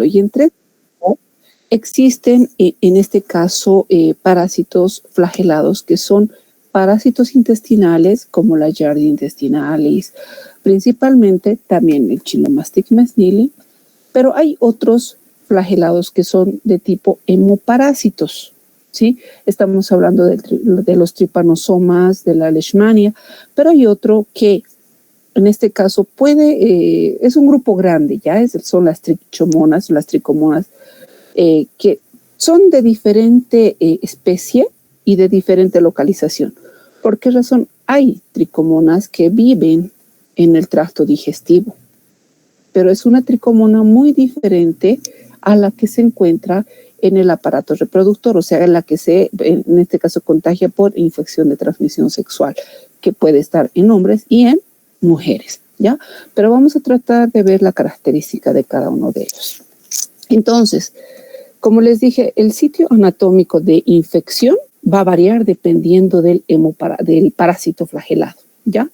Y entre existen, en este caso, parásitos flagelados, que son parásitos intestinales, como la Giardia intestinalis, principalmente también el Chinomastic mesnili, pero hay otros flagelados que son de tipo hemoparásitos, ¿sí? Estamos hablando de los tripanosomas, de la leishmania, pero hay otro que en este caso es un grupo grande, ya son las trichomonas, las tricomonas, que son de diferente especie y de diferente localización. ¿Por qué razón? Hay tricomonas que viven en el tracto digestivo, pero es una tricomona muy diferente a la que se encuentra en el aparato reproductor, o sea, en la que en este caso, contagia por infección de transmisión sexual, que puede estar en hombres y en mujeres, ¿ya? Pero vamos a tratar de ver la característica de cada uno de ellos. Entonces, como les dije, el sitio anatómico de infección va a variar dependiendo del parásito flagelado, ¿ya?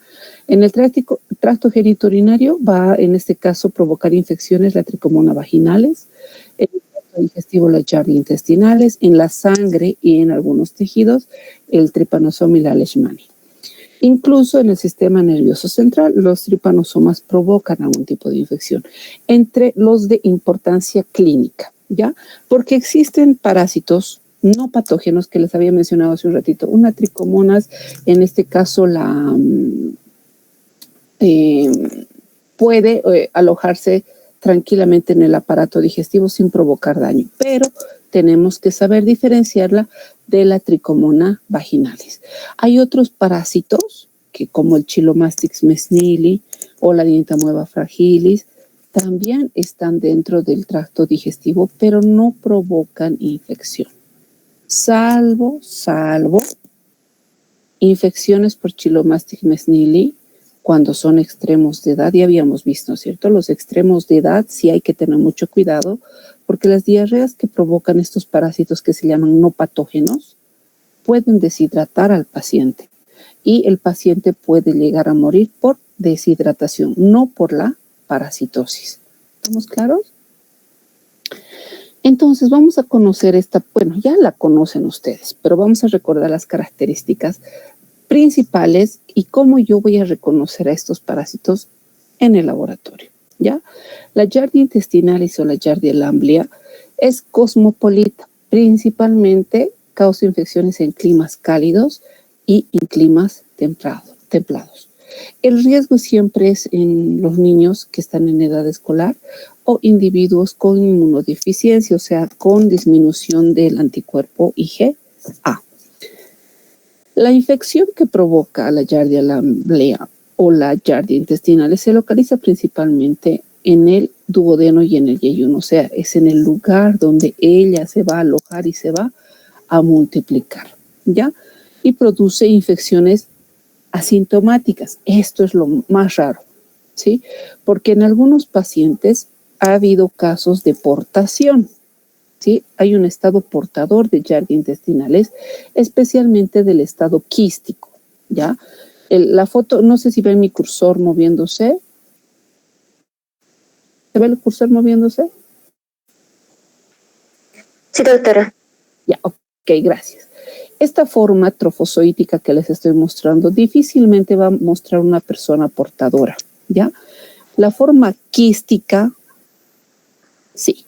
En el tracto genitourinario va, en este caso, provocar infecciones, la tricomona vaginales, en el tracto digestivo, las Giardia intestinales, en la sangre y en algunos tejidos, el trypanosoma y la leishmania. Incluso en el sistema nervioso central, los tripanosomas provocan algún tipo de infección, entre los de importancia clínica, ¿ya? Porque existen parásitos no patógenos que les había mencionado hace un ratito. Una tricomonas, en este caso, puede alojarse tranquilamente en el aparato digestivo sin provocar daño, pero tenemos que saber diferenciarla de la tricomona vaginalis. Hay otros parásitos, que como el Chilomastix mesnili o la Dentamoeba fragilis, también están dentro del tracto digestivo, pero no provocan infección. Salvo infecciones por Chilomastix mesnili, cuando son extremos de edad, ya habíamos visto, ¿cierto? Los extremos de edad sí hay que tener mucho cuidado, porque las diarreas que provocan estos parásitos que se llaman no patógenos pueden deshidratar al paciente y el paciente puede llegar a morir por deshidratación, no por la parasitosis. ¿Estamos claros? Entonces vamos a conocer bueno, ya la conocen ustedes, pero vamos a recordar las características principales y cómo yo voy a reconocer a estos parásitos en el laboratorio, ¿ya? La Giardia intestinalis o la Giardia lamblia es cosmopolita, principalmente causa infecciones en climas cálidos y en climas templados. El riesgo siempre es en los niños que están en edad escolar o individuos con inmunodeficiencia, o sea, con disminución del anticuerpo IgA. La infección que provoca la Giardia lamblia o la Giardia intestinales se localiza principalmente en el duodeno y en el yeyuno, o sea, es en el lugar donde ella se va a alojar y se va a multiplicar, ¿ya? Y produce infecciones asintomáticas. Esto es lo más raro, ¿sí? Porque en algunos pacientes ha habido casos de portación, ¿sí? Hay un estado portador de Giardia intestinales, especialmente del estado quístico, ¿ya? La foto, no sé si ven mi cursor moviéndose. ¿Se ve el cursor moviéndose? Sí, doctora. Ya, ok, gracias. Esta forma trofozoítica que les estoy mostrando difícilmente va a mostrar una persona portadora, ¿ya? La forma quística, sí.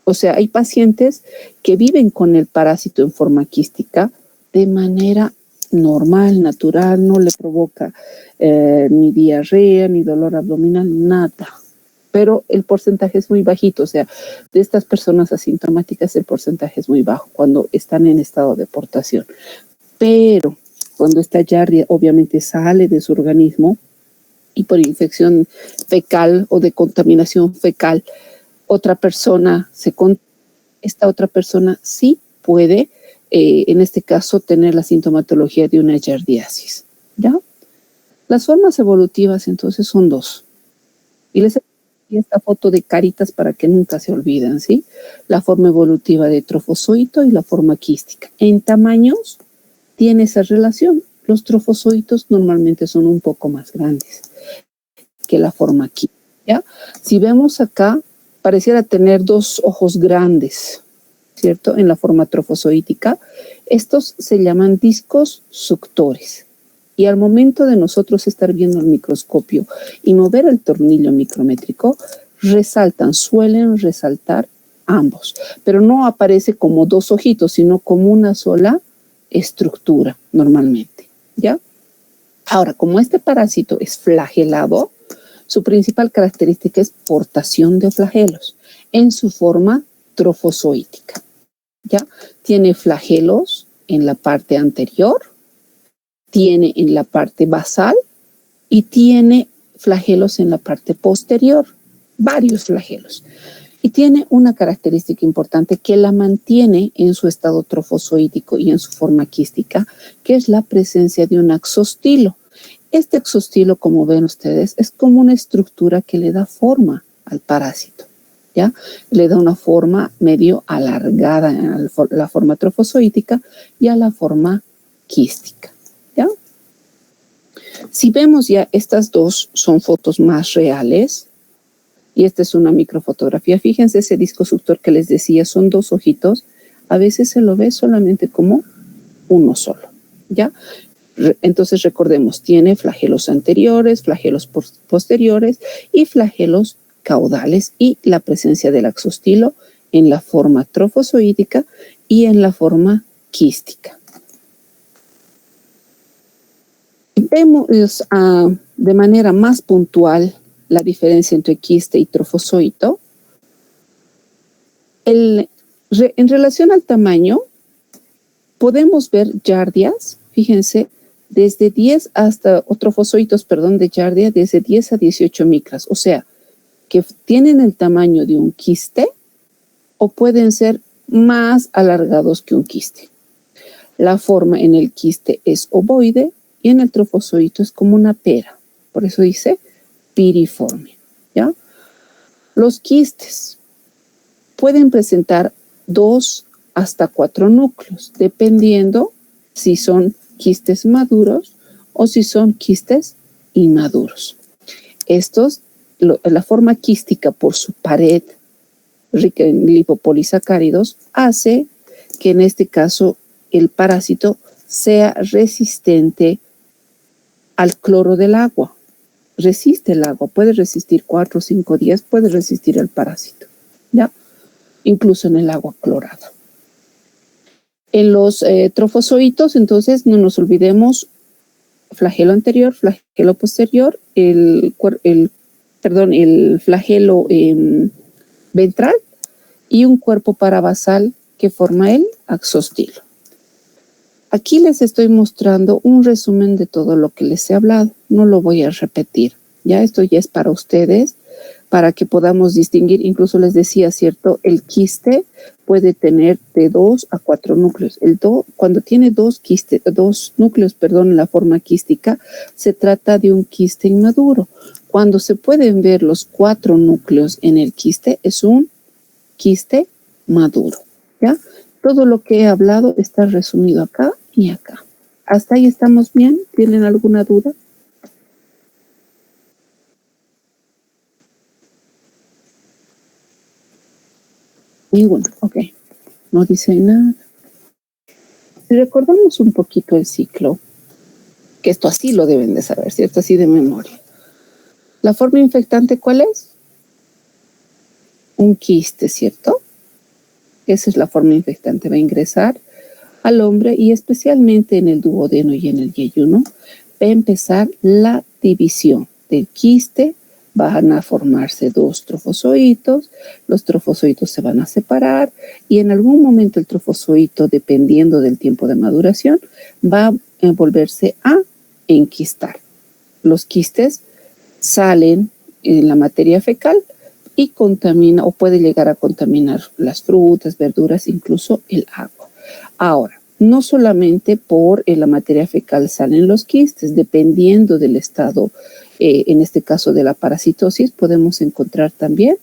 O sea, hay pacientes que viven con el parásito en forma quística de manera normal, natural, no le provoca ni diarrea, ni dolor abdominal, nada. Pero el porcentaje es muy bajito, o sea, de estas personas asintomáticas el porcentaje es muy bajo cuando están en estado de portación. Pero cuando esta Giardia obviamente sale de su organismo y por infección fecal o de contaminación fecal, esta otra persona sí puede, en este caso, tener la sintomatología de una giardiasis, ¿ya? Las formas evolutivas, entonces, son dos. Y les y esta foto de caritas para que nunca se olviden, ¿sí? La forma evolutiva de trofozoito y la forma quística. En tamaños tiene esa relación. Los trofozoitos normalmente son un poco más grandes que la forma quística, ¿ya? Si vemos acá, pareciera tener dos ojos grandes, ¿cierto? En la forma trofozoítica. Estos se llaman discos suctores. Y al momento de nosotros estar viendo el microscopio y mover el tornillo micrométrico, suelen resaltar ambos. Pero no aparece como dos ojitos, sino como una sola estructura normalmente, ¿ya? Ahora, como este parásito es flagelado, su principal característica es portación de flagelos en su forma trofozoítica, ¿ya? Tiene flagelos en la parte anterior, tiene en la parte basal y tiene flagelos en la parte posterior, varios flagelos. Y tiene una característica importante que la mantiene en su estado trofozoítico y en su forma quística, que es la presencia de un axostilo. Este axostilo, como ven ustedes, es como una estructura que le da forma al parásito, ¿ya? Le da una forma medio alargada a la forma trofozoítica y a la forma quística, ¿ya? Si vemos ya estas dos son fotos más reales, y esta es una microfotografía. Fíjense ese disco suctor que les decía, son dos ojitos. A veces se lo ve solamente como uno solo, ¿ya? Entonces recordemos, tiene flagelos anteriores, flagelos posteriores y flagelos caudales y la presencia del axostilo en la forma trofozoítica y en la forma quística. Vemos de manera más puntual la diferencia entre quiste y trofozoito. En relación al tamaño, podemos ver giardias, fíjense, desde 10 hasta, o trofozoitos, perdón, de giardia, desde 10 a 18 micras, o sea, que tienen el tamaño de un quiste o pueden ser más alargados que un quiste. La forma en el quiste es ovoide y en el trofozoito es como una pera, por eso dice piriforme, ¿ya? Los quistes pueden presentar 2 hasta 4 núcleos, dependiendo si son quistes maduros o si son quistes inmaduros. Estos, la forma quística por su pared rica en lipopolisacáridos, hace que en este caso el parásito sea resistente al cloro del agua. Resiste el agua, puede resistir 4 o 5 días, puede resistir el parásito, ¿ya? Incluso en el agua clorada. En los trofozoitos, entonces, no nos olvidemos, flagelo anterior, flagelo posterior, el flagelo ventral y un cuerpo parabasal que forma el axostilo. Aquí les estoy mostrando un resumen de todo lo que les he hablado. No lo voy a repetir. Ya esto ya es para ustedes, para que podamos distinguir. Incluso les decía, ¿cierto? El quiste puede tener de 2 a 4 núcleos. Cuando tiene dos núcleos, en la forma quística, se trata de un quiste inmaduro. Cuando se pueden ver los 4 núcleos en el quiste, es un quiste maduro, ¿ya? Todo lo que he hablado está resumido acá y acá. ¿Hasta ahí estamos bien? ¿Tienen alguna duda? Ninguna, ok. No dice nada. Si recordamos un poquito el ciclo, que esto así lo deben de saber, ¿cierto? Así de memoria. ¿La forma infectante cuál es? Un quiste, ¿cierto? Esa es la forma infectante. Va a ingresar al hombre y especialmente en el duodeno y en el yeyuno va a empezar la división del quiste. Van a formarse 2 trofozoitos, los trofozoitos se van a separar y en algún momento el trofozoito, dependiendo del tiempo de maduración, va a volverse a enquistar. Los quistes salen en la materia fecal y contamina o puede llegar a contaminar las frutas, verduras, incluso el agua. Ahora, no solamente por la materia fecal salen los quistes, dependiendo del estado, en este caso de la parasitosis, podemos encontrar también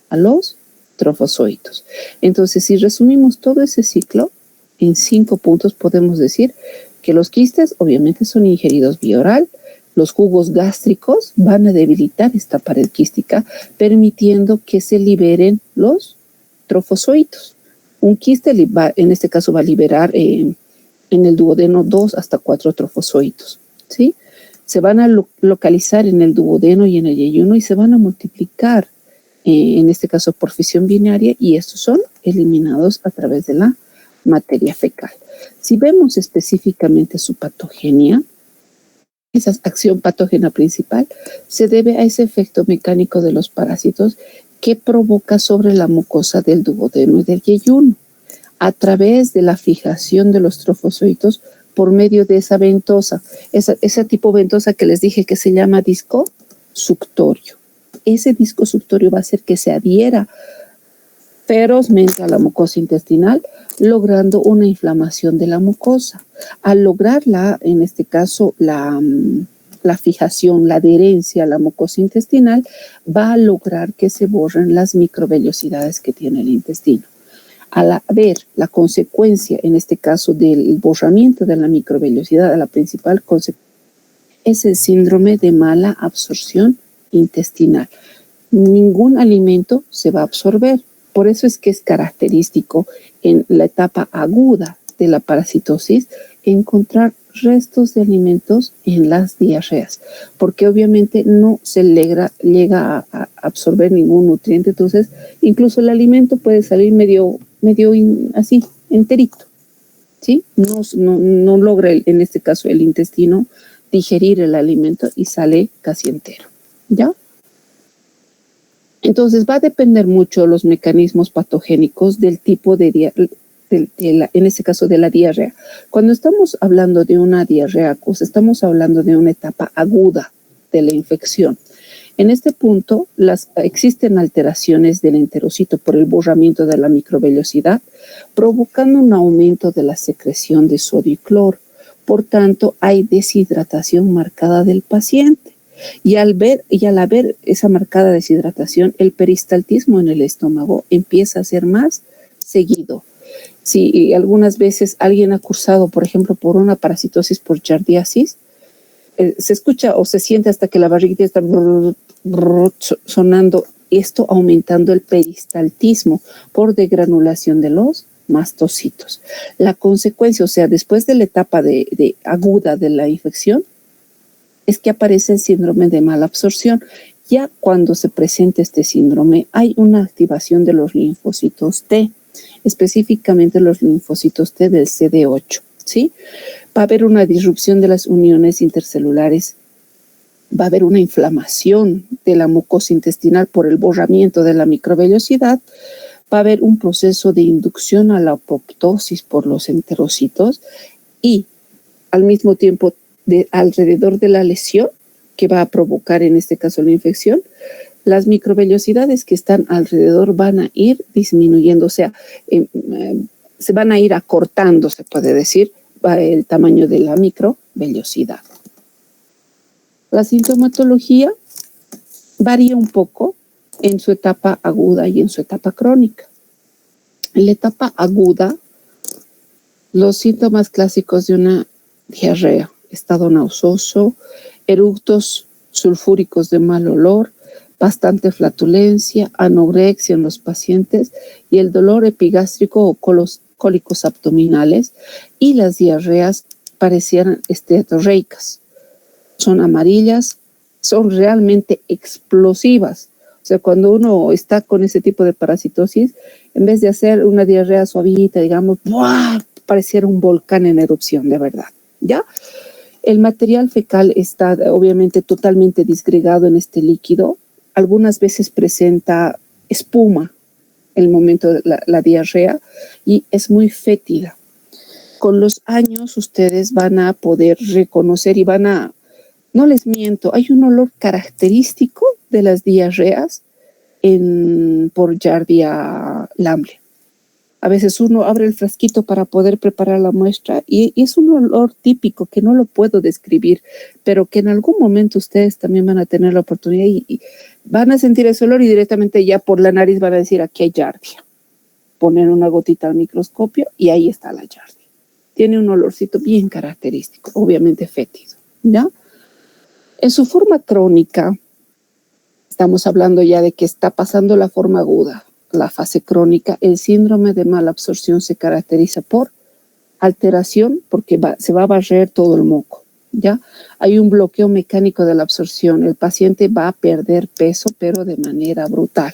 a los trofozoitos. Entonces, si resumimos todo ese ciclo, en 5 puntos podemos decir que los quistes obviamente son ingeridos vía oral, los jugos gástricos van a debilitar esta pared quística, permitiendo que se liberen los trofozoitos. Un quiste, en este caso, va a liberar en el duodeno 2 hasta 4 trofozoitos, ¿sí? Se van a localizar en el duodeno y en el yeyuno y se van a multiplicar, en este caso por fisión binaria, y estos son eliminados a través de la materia fecal. Si vemos específicamente su patogenia, esa acción patógena principal se debe a ese efecto mecánico de los parásitos que provoca sobre la mucosa del duodeno y del yeyuno, a través de la fijación de los trofozoitos por medio de esa ventosa, ese tipo ventosa que les dije que se llama disco suctorio. Ese disco suctorio va a hacer que se adhiera ferozmente a la mucosa intestinal, logrando una inflamación de la mucosa. Al lograrla, en este caso, la fijación, la adherencia a la mucosa intestinal, va a lograr que se borren las microvellosidades que tiene el intestino. Al ver la consecuencia, en este caso, del borramiento de la microvellosidad, la principal consecuencia es el síndrome de mala absorción intestinal. Ningún alimento se va a absorber. Por eso es que es característico en la etapa aguda de la parasitosis encontrar restos de alimentos en las diarreas, porque obviamente no se llega a absorber ningún nutriente. Entonces, incluso el alimento puede salir medio así, enterito, ¿sí? No logra, en este caso, el intestino digerir el alimento y sale casi entero, ¿ya? Entonces va a depender mucho los mecanismos patogénicos del tipo en este caso de la diarrea. Cuando estamos hablando de una diarrea acuosa, estamos hablando de una etapa aguda de la infección. En este punto existen alteraciones del enterocito por el borramiento de la microvellosidad, provocando un aumento de la secreción de sodio y cloro. Por tanto, hay deshidratación marcada del paciente. Y al haber esa marcada deshidratación, el peristaltismo en el estómago empieza a ser más seguido. Si algunas veces alguien ha cursado, por ejemplo, por una parasitosis por giardiasis, se escucha o se siente hasta que la barriguita está sonando, esto aumentando el peristaltismo por degranulación de los mastocitos. La consecuencia, o sea, después de la etapa de aguda de la infección, es que aparece el síndrome de mala absorción. Ya cuando se presenta este síndrome, hay una activación de los linfocitos T, específicamente los linfocitos T del CD8, ¿sí? Va a haber una disrupción de las uniones intercelulares, va a haber una inflamación de la mucosa intestinal por el borramiento de la microvellosidad, va a haber un proceso de inducción a la apoptosis por los enterocitos y al mismo tiempo alrededor de la lesión que va a provocar en este caso la infección, las microvellosidades que están alrededor van a ir disminuyendo, o sea, se van a ir acortando, se puede decir, el tamaño de la microvellosidad. La sintomatología varía un poco en su etapa aguda y en su etapa crónica. En la etapa aguda, los síntomas clásicos de una diarrea: estado nauseoso, eructos sulfúricos de mal olor, bastante flatulencia, anorexia en los pacientes y el dolor epigástrico o cólicos abdominales, y las diarreas parecieran esteatorreicas. Son amarillas, son realmente explosivas. O sea, cuando uno está con ese tipo de parasitosis, en vez de hacer una diarrea suavita, digamos, ¡buah!, pareciera un volcán en erupción, de verdad, ¿ya? El material fecal está obviamente totalmente disgregado en este líquido. Algunas veces presenta espuma en el momento de la diarrea y es muy fétida. Con los años ustedes van a poder reconocer y no les miento, hay un olor característico de las diarreas por Giardia lamblia. A veces uno abre el frasquito para poder preparar la muestra y es un olor típico que no lo puedo describir, pero que en algún momento ustedes también van a tener la oportunidad y van a sentir ese olor y directamente ya por la nariz van a decir: aquí hay Giardia. Poner una gotita al microscopio y ahí está la Giardia. Tiene un olorcito bien característico, obviamente fétido, ¿ya? En su forma crónica, estamos hablando ya de que está pasando la forma aguda, la fase crónica. El síndrome de mala absorción se caracteriza por alteración, porque se va a barrer todo el moco, ¿ya? Hay un bloqueo mecánico de la absorción. El paciente va a perder peso, pero de manera brutal.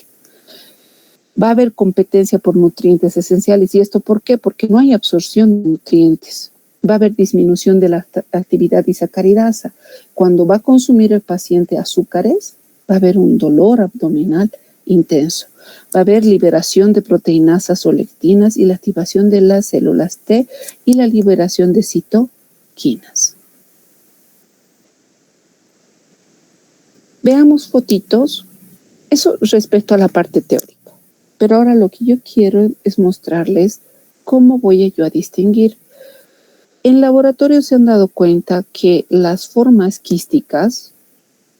Va a haber competencia por nutrientes esenciales. ¿Y esto por qué? Porque no hay absorción de nutrientes. Va a haber disminución de la actividad disacaridasa. Cuando va a consumir el paciente azúcares, va a haber un dolor abdominal intenso. Va a haber liberación de proteinasas o lectinas y la activación de las células T y la liberación de citoquinas. Veamos fotitos. Eso respecto a la parte teórica. Pero ahora lo que yo quiero es mostrarles cómo voy yo a distinguir. En laboratorio se han dado cuenta que las formas quísticas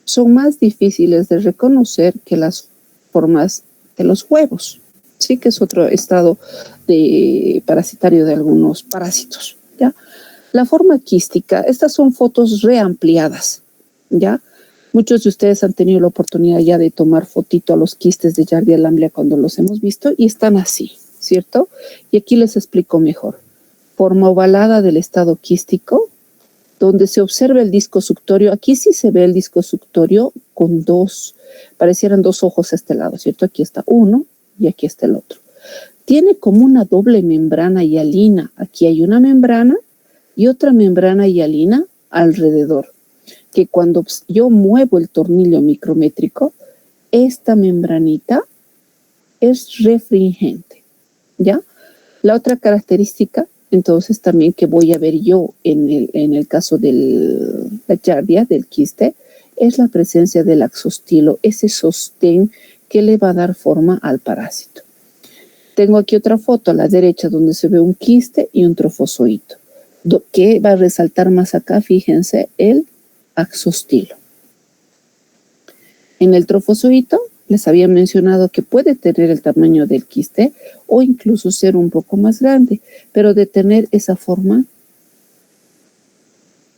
son más difíciles de reconocer que las formas de los huevos, sí, que es otro estado parasitario de algunos parásitos, ¿ya? La forma quística, estas son fotos reampliadas, ¿ya? Muchos de ustedes han tenido la oportunidad ya de tomar fotito a los quistes de Giardia lamblia cuando los hemos visto y están así, ¿cierto? Y aquí les explico mejor. Forma ovalada del estado quístico, donde se observa el disco suctorio. Aquí sí se ve el disco suctorio con parecieran dos ojos a este lado, ¿cierto? Aquí está uno y aquí está el otro. Tiene como una doble membrana hialina. Aquí hay una membrana y otra membrana hialina alrededor, que cuando yo muevo el tornillo micrométrico, esta membranita es refringente, ¿ya? La otra característica, entonces, también que voy a ver yo en el caso de la Giardia, del quiste, es la presencia del axostilo, ese sostén que le va a dar forma al parásito. Tengo aquí otra foto a la derecha donde se ve un quiste y un trofozoito. ¿Qué va a resaltar más acá? Fíjense, el axostilo. En el trofozoito les había mencionado que puede tener el tamaño del quiste o incluso ser un poco más grande, pero de tener esa forma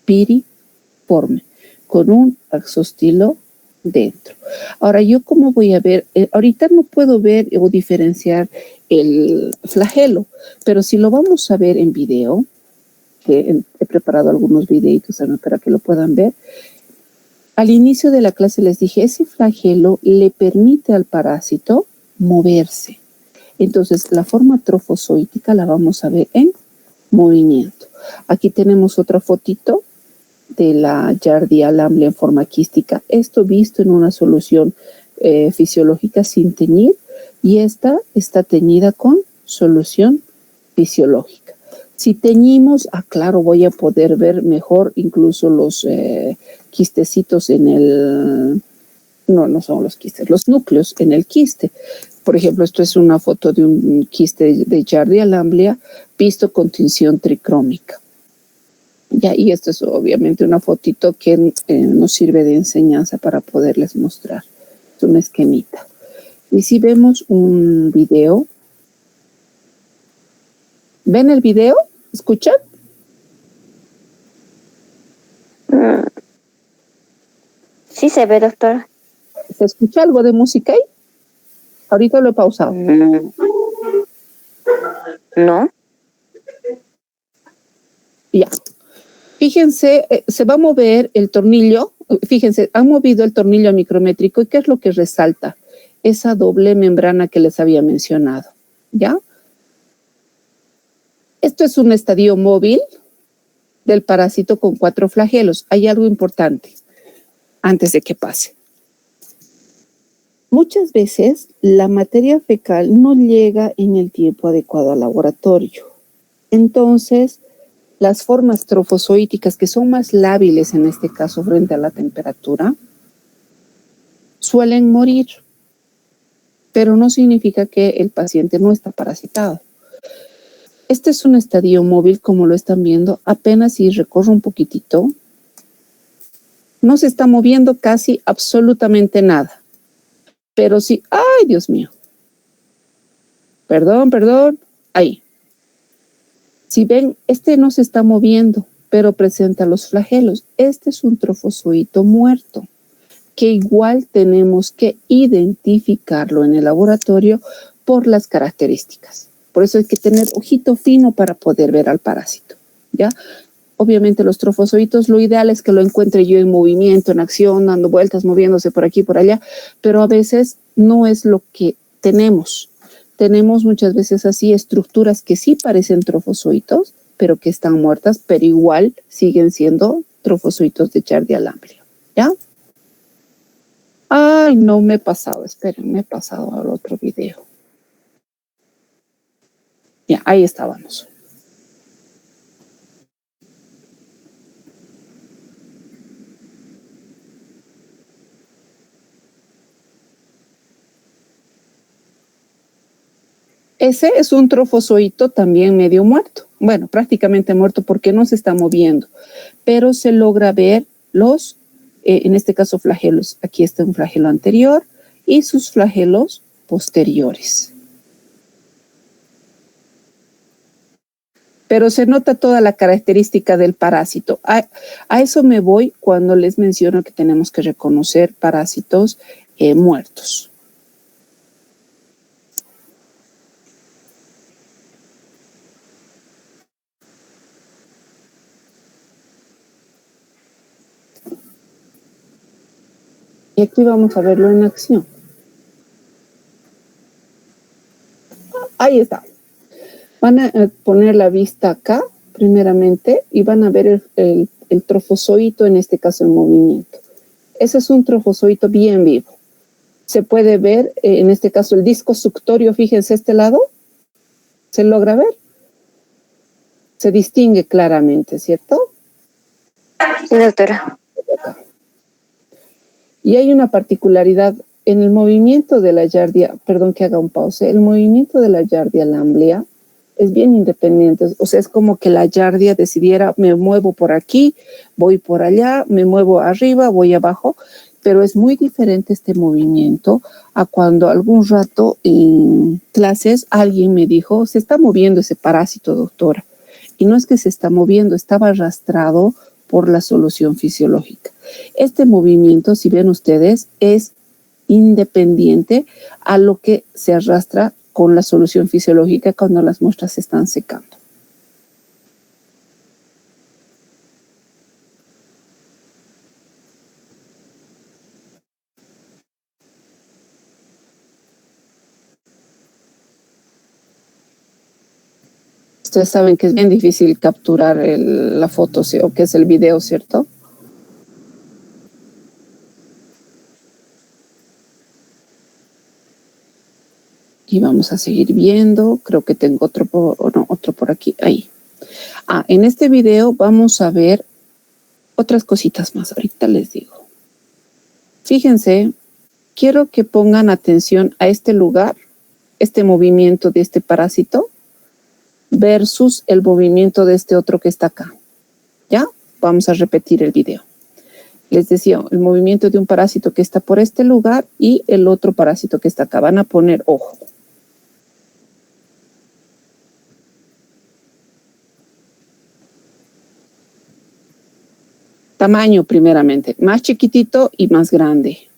piriforme, con un axostilo dentro. Ahora, ¿yo cómo voy a ver? Ahorita no puedo ver o diferenciar el flagelo, pero si lo vamos a ver en video, que he preparado algunos videitos para que lo puedan ver. Al inicio de la clase les dije, ese flagelo le permite al parásito moverse. Entonces, la forma trofozoítica la vamos a ver en movimiento. Aquí tenemos otra fotito de la Giardia lamblia en forma quística. Esto visto en una solución fisiológica sin teñir y esta está teñida con solución fisiológica. Si teñimos, claro, voy a poder ver mejor incluso los quistecitos en el... No son los quistes, los núcleos en el quiste. Por ejemplo, esto es una foto de un quiste de Giardia lamblia visto con tinción tricrómica. Ya, y esto es obviamente una fotito que nos sirve de enseñanza para poderles mostrar. Es una esquemita. Y si vemos un video... ¿Ven el video? ¿Escuchan? Sí se ve, doctora. ¿Se escucha algo de música ahí? Ahorita lo he pausado. No. Ya. Fíjense, se va a mover el tornillo. Fíjense, han movido el tornillo micrométrico. ¿Y qué es lo que resalta? Esa doble membrana que les había mencionado. ¿Ya? Esto es un estadio móvil del parásito con 4 flagelos. Hay algo importante antes de que pase. Muchas veces la materia fecal no llega en el tiempo adecuado al laboratorio. Entonces, las formas trofozoíticas, que son más lábiles en este caso frente a la temperatura, suelen morir. Pero no significa que el paciente no está parasitado. Este es un estadio móvil, como lo están viendo, apenas si recorre un poquitito. No se está moviendo casi absolutamente nada. Pero sí, ¡ay, Dios mío! Perdón, ahí. Si ven, este no se está moviendo, pero presenta los flagelos. Este es un trofozoito muerto, que igual tenemos que identificarlo en el laboratorio por las características. Por eso hay que tener ojito fino para poder ver al parásito, ¿ya? Obviamente los trofozoitos, lo ideal es que lo encuentre yo en movimiento, en acción, dando vueltas, moviéndose por aquí, por allá, pero a veces no es lo que tenemos. Tenemos muchas veces así estructuras que sí parecen trofozoitos, pero que están muertas, pero igual siguen siendo trofozoitos de Giardia lamblia, ¿ya? Ay, no me he pasado, esperen, me he pasado al otro video. Ya, ahí estábamos. Ese es un trofozoito también medio muerto. Bueno, prácticamente muerto porque no se está moviendo, pero se logra ver los, en este caso, flagelos. Aquí está un flagelo anterior y sus flagelos posteriores. Pero se nota toda la característica del parásito. A eso me voy cuando les menciono que tenemos que reconocer parásitos muertos. Y aquí vamos a verlo en acción. Ahí está. Van a poner la vista acá, primeramente, y van a ver el trofozoito, en este caso en movimiento. Ese es un trofozoito bien vivo. Se puede ver, en este caso, el disco suctorio, fíjense este lado. ¿Se logra ver? Se distingue claramente, ¿cierto? Sí, doctora. Y hay una particularidad en el movimiento de la Giardia, perdón que haga un pause, el movimiento de la Giardia lamblia es bien independiente, o sea, es como que la Giardia decidiera, me muevo por aquí, voy por allá, me muevo arriba, voy abajo, pero es muy diferente este movimiento a cuando algún rato en clases alguien me dijo, se está moviendo ese parásito, doctora, y no es que se está moviendo, estaba arrastrado por la solución fisiológica. Este movimiento, si ven ustedes, es independiente a lo que se arrastra con la solución fisiológica cuando las muestras se están secando. Ustedes saben que es bien difícil capturar la foto, o que es el video, ¿cierto? Y vamos a seguir viendo. Creo que tengo otro por aquí. Ahí. En este video vamos a ver otras cositas más. Ahorita les digo. Fíjense, quiero que pongan atención a este lugar, este movimiento de este parásito versus el movimiento de este otro que está acá. ¿Ya? Vamos a repetir el video. Les decía, el movimiento de un parásito que está por este lugar y el otro parásito que está acá. Van a poner ojo. Tamaño primeramente, más chiquitito y más grande.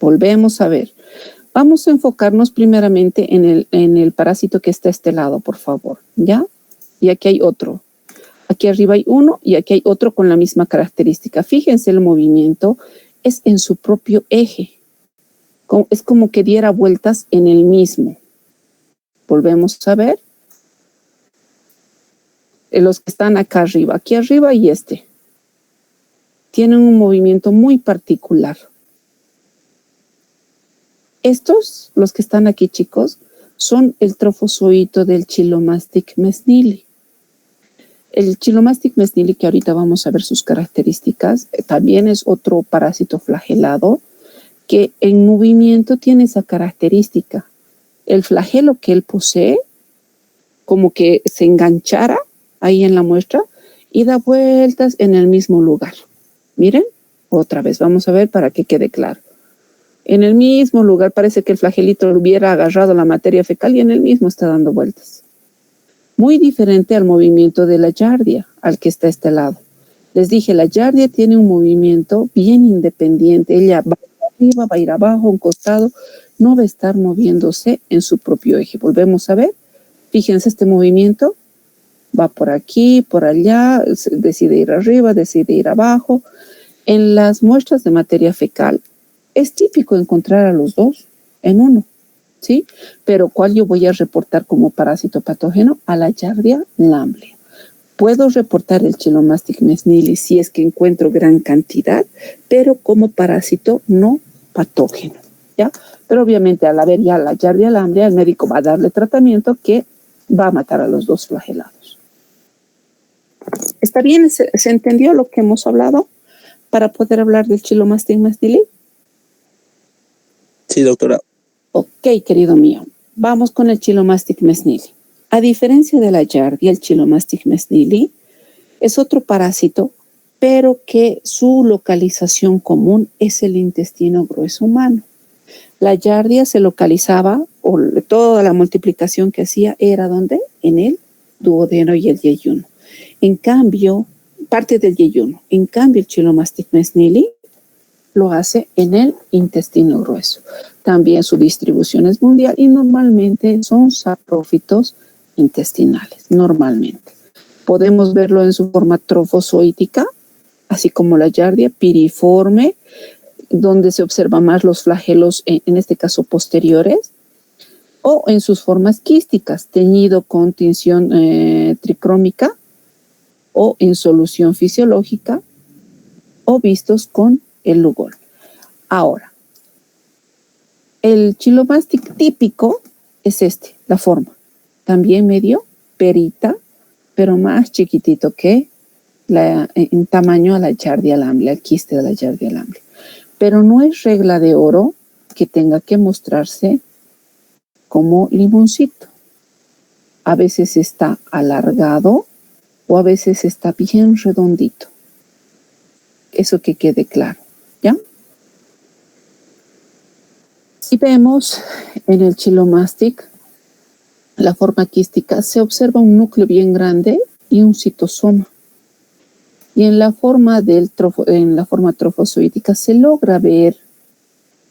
Volvemos a ver. Vamos a enfocarnos primeramente en el parásito que está a este lado, por favor, ¿ya? Y aquí hay otro. Aquí arriba hay uno y aquí hay otro con la misma característica. Fíjense, el movimiento es en su propio eje. Es como que diera vueltas en el mismo. Volvemos a ver. Los que están acá arriba, aquí arriba y este. Tienen un movimiento muy particular. Estos, los que están aquí, chicos, son el trofozoito del Chilomastix mesnili. El Chilomastix mesnili, que ahorita vamos a ver sus características, también es otro parásito flagelado que en movimiento tiene esa característica. El flagelo que él posee, como que se enganchara ahí en la muestra y da vueltas en el mismo lugar. Miren, otra vez, vamos a ver para que quede claro. En el mismo lugar parece que el flagelito hubiera agarrado la materia fecal y en el mismo está dando vueltas. Muy diferente al movimiento de la Giardia, al que está a este lado. Les dije, la Giardia tiene un movimiento bien independiente. Ella va arriba, va a ir abajo, a un costado, no va a estar moviéndose en su propio eje. Volvemos a ver. Fíjense este movimiento. Va por aquí, por allá, decide ir arriba, decide ir abajo. En las muestras de materia fecal es típico encontrar a los dos en uno, ¿sí? Pero ¿cuál yo voy a reportar como parásito patógeno? A la Giardia lamblia. Puedo reportar el Chilomastix mesnili si es que encuentro gran cantidad, pero como parásito no patógeno, ¿ya? Pero obviamente al haber ya la Giardia lamblia, el médico va a darle tratamiento que va a matar a los dos flagelados. ¿Está bien? ¿Se entendió lo que hemos hablado para poder hablar del Chilomastix mesnili? Sí, doctora. Ok, querido mío. Vamos con el Chilomastix mesnili. A diferencia de la Giardia, el Chilomastix mesnili es otro parásito, pero que su localización común es el intestino grueso humano. La Giardia se localizaba, o toda la multiplicación que hacía era ¿dónde? En el duodeno y el yeyuno. En cambio, parte del yeyuno. En cambio, el Chilomastix mesnili lo hace en el intestino grueso. También su distribución es mundial y normalmente son saprófitos intestinales, normalmente. Podemos verlo en su forma trofozoítica, así como la Giardia, piriforme, donde se observan más los flagelos, en este caso posteriores, o en sus formas quísticas, teñido con tinción tricrómica, o en solución fisiológica, o vistos con el Lugol. Ahora, el Chilomastix típico es este, la forma. También medio perita, pero más chiquitito que en tamaño a la Giardia lamblia, el quiste de la Giardia lamblia. Pero no es regla de oro que tenga que mostrarse como limoncito. A veces está alargado o a veces está bien redondito. Eso que quede claro, ¿ya? Si vemos en el Chilomastix la forma quística, se observa un núcleo bien grande y un citosoma. Y en la forma trofozoítica se logra ver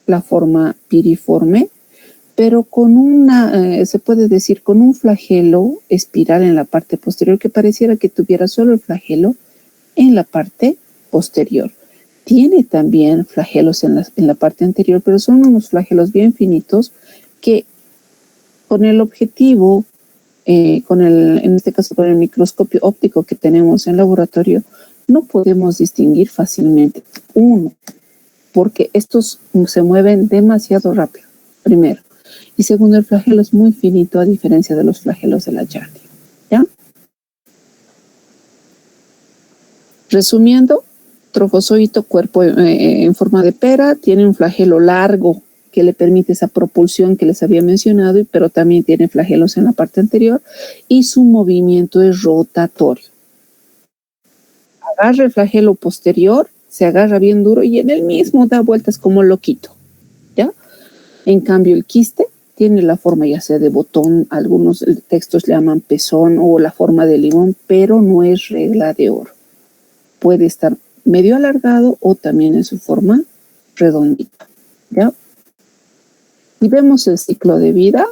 la forma piriforme, pero con se puede decir, con un flagelo espiral en la parte posterior que pareciera que tuviera solo el flagelo en la parte posterior. Tiene también flagelos en la parte anterior, pero son unos flagelos bien finitos que con el objetivo, en este caso con el microscopio óptico que tenemos en laboratorio, no podemos distinguir fácilmente. Uno, porque estos se mueven demasiado rápido, primero. Y segundo, el flagelo es muy finito a diferencia de los flagelos de la Giardia, ¿ya? Resumiendo, trofozoito, cuerpo en forma de pera, tiene un flagelo largo que le permite esa propulsión que les había mencionado, pero también tiene flagelos en la parte anterior y su movimiento es rotatorio. Agarra el flagelo posterior, se agarra bien duro y en el mismo da vueltas como loquito, ¿ya? En cambio, el quiste tiene la forma ya sea de botón, algunos textos le llaman pezón o la forma de limón, pero no es regla de oro. Puede estar medio alargado o también en su forma redondita, ¿ya? Y vemos el ciclo de vida,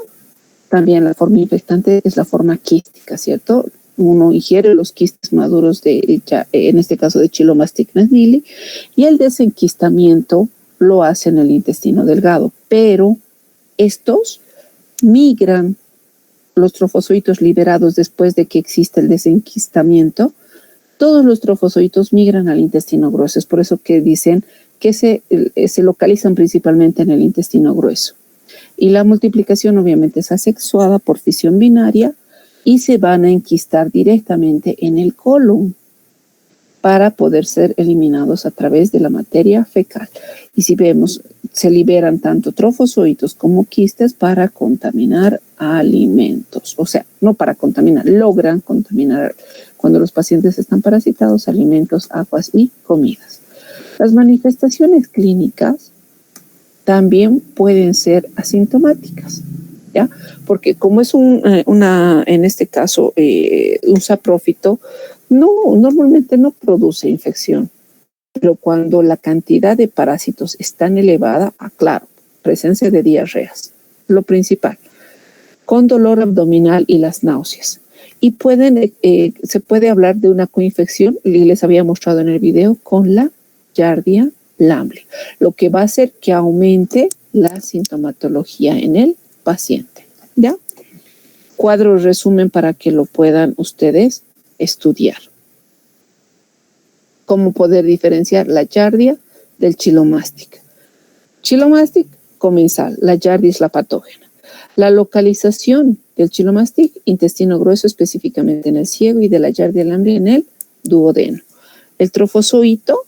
también la forma infectante es la forma quística, ¿cierto? Uno ingiere los quistes maduros en este caso de Chilomastix mesnili, y el desenquistamiento lo hace en el intestino delgado, pero estos migran, los trofozoitos liberados después de que existe el desenquistamiento, todos los trofozoitos migran al intestino grueso. Es por eso que dicen que se localizan principalmente en el intestino grueso. Y la multiplicación obviamente es asexuada por fisión binaria y se van a enquistar directamente en el colon para poder ser eliminados a través de la materia fecal. Y si vemos, se liberan tanto trofozoitos como quistes para contaminar alimentos. O sea, no para contaminar, logran contaminar cuando los pacientes están parasitados, alimentos, aguas y comidas. Las manifestaciones clínicas también pueden ser asintomáticas, ¿ya? porque como es en este caso, un saprófito, normalmente no produce infección, pero cuando la cantidad de parásitos es tan elevada, claro, presencia de diarreas, lo principal, con dolor abdominal y las náuseas. Y se puede hablar de una coinfección, les había mostrado en el video, con la Giardia lamblia, lo que va a hacer que aumente la sintomatología en el paciente. ¿Ya? Cuadro resumen para que lo puedan ustedes estudiar. Cómo poder diferenciar la Giardia del Chilomástic. Chilomástic comensal, la Giardia es la patógena. La localización del Chilomástic, intestino grueso específicamente en el ciego, y de la Giardia lamblia en el duodeno. El trofozoito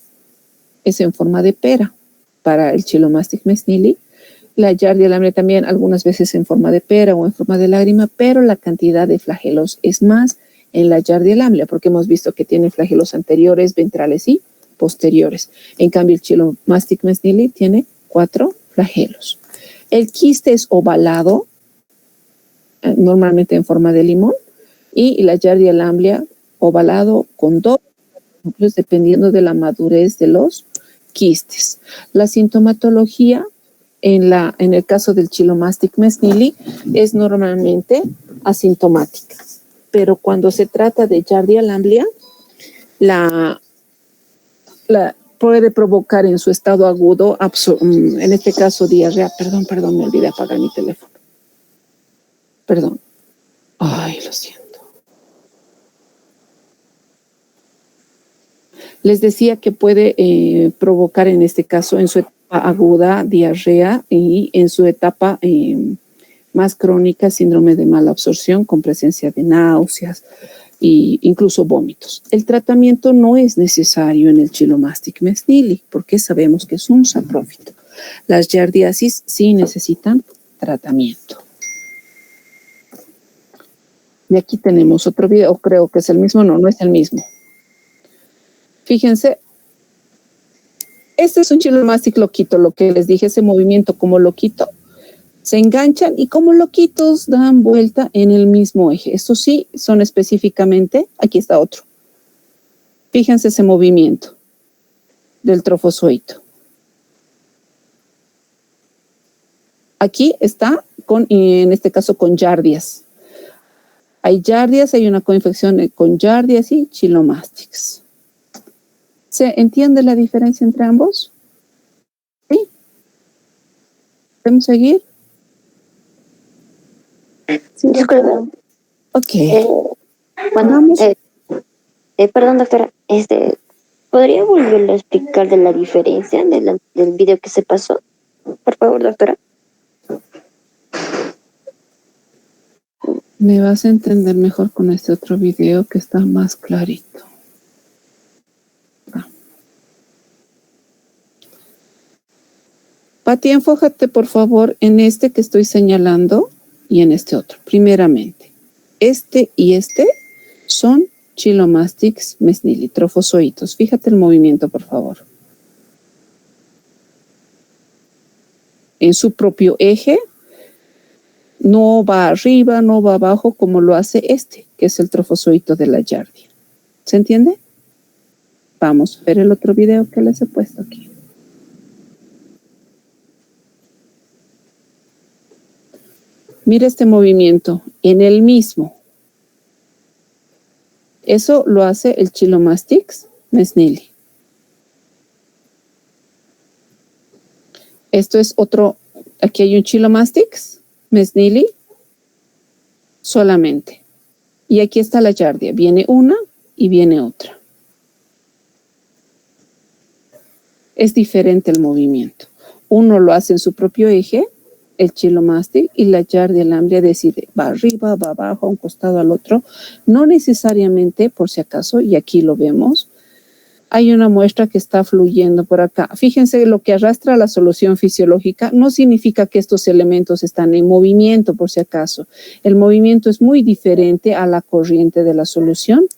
es en forma de pera para el Chilomástic mesnili. La Giardia lamblia también algunas veces en forma de pera o en forma de lágrima, pero la cantidad de flagelos es más en la Giardia lamblia, porque hemos visto que tiene flagelos anteriores, ventrales y posteriores. En cambio, el Chilomástic mesnili tiene 4 flagelos. El quiste es ovalado, normalmente en forma de limón, y la Giardia lamblia ovalado con 2, dependiendo de la madurez de los quistes. La sintomatología en el caso del Chilomástic mesnili es normalmente asintomática, pero cuando se trata de Giardia lamblia, la puede provocar en su estado agudo, en este caso diarrea. Perdón, me olvidé apagar mi teléfono. Perdón. Ay, lo siento. Les decía que puede provocar en este caso en su etapa aguda diarrea y en su etapa más crónica síndrome de mala absorción con presencia de náuseas e incluso vómitos. El tratamiento no es necesario en el Chilomástic mesnili porque sabemos que es un saprófito. Las giardiasis sí necesitan tratamiento. Y aquí tenemos otro video, creo que es el mismo, no es el mismo. Fíjense, este es un Chilomástic loquito, lo que les dije, ese movimiento como loquito, se enganchan y como loquitos dan vuelta en el mismo eje. Estos sí son específicamente, aquí está otro. Fíjense ese movimiento del trofozoito. Aquí está en este caso con giardias. Hay giardias, hay una coinfección con giardias y Chilomastics. ¿Se entiende la diferencia entre ambos? ¿Sí? ¿Podemos seguir? Sí, disculpe. Ok. Bueno, perdón, doctora. ¿Podría volverle a explicar de la diferencia del video que se pasó? Por favor, doctora. Me vas a entender mejor con este otro video que está más clarito. Pati, enfócate por favor en este que estoy señalando y en este otro. Primeramente, este y este son Chilomastics mesnili, trofozoitos. Fíjate el movimiento, por favor. En su propio eje, no va arriba, no va abajo como lo hace este, que es el trofozoito de la giardia. ¿Se entiende? Vamos a ver el otro video que les he puesto aquí. Mira este movimiento en el mismo. Eso lo hace el Chilomastics mesnili. Esto es otro, aquí hay un Chilomastics mesnili solamente. Y aquí está la giardia. Viene una y viene otra. Es diferente el movimiento. Uno lo hace en su propio eje, el Chilomastic, y la giardia lamblia decide, va arriba, va abajo, a un costado, al otro. No necesariamente, por si acaso, y aquí lo vemos, hay una muestra que está fluyendo por acá. Fíjense, lo que arrastra la solución fisiológica no significa que estos elementos están en movimiento, por si acaso. El movimiento es muy diferente a la corriente de la solución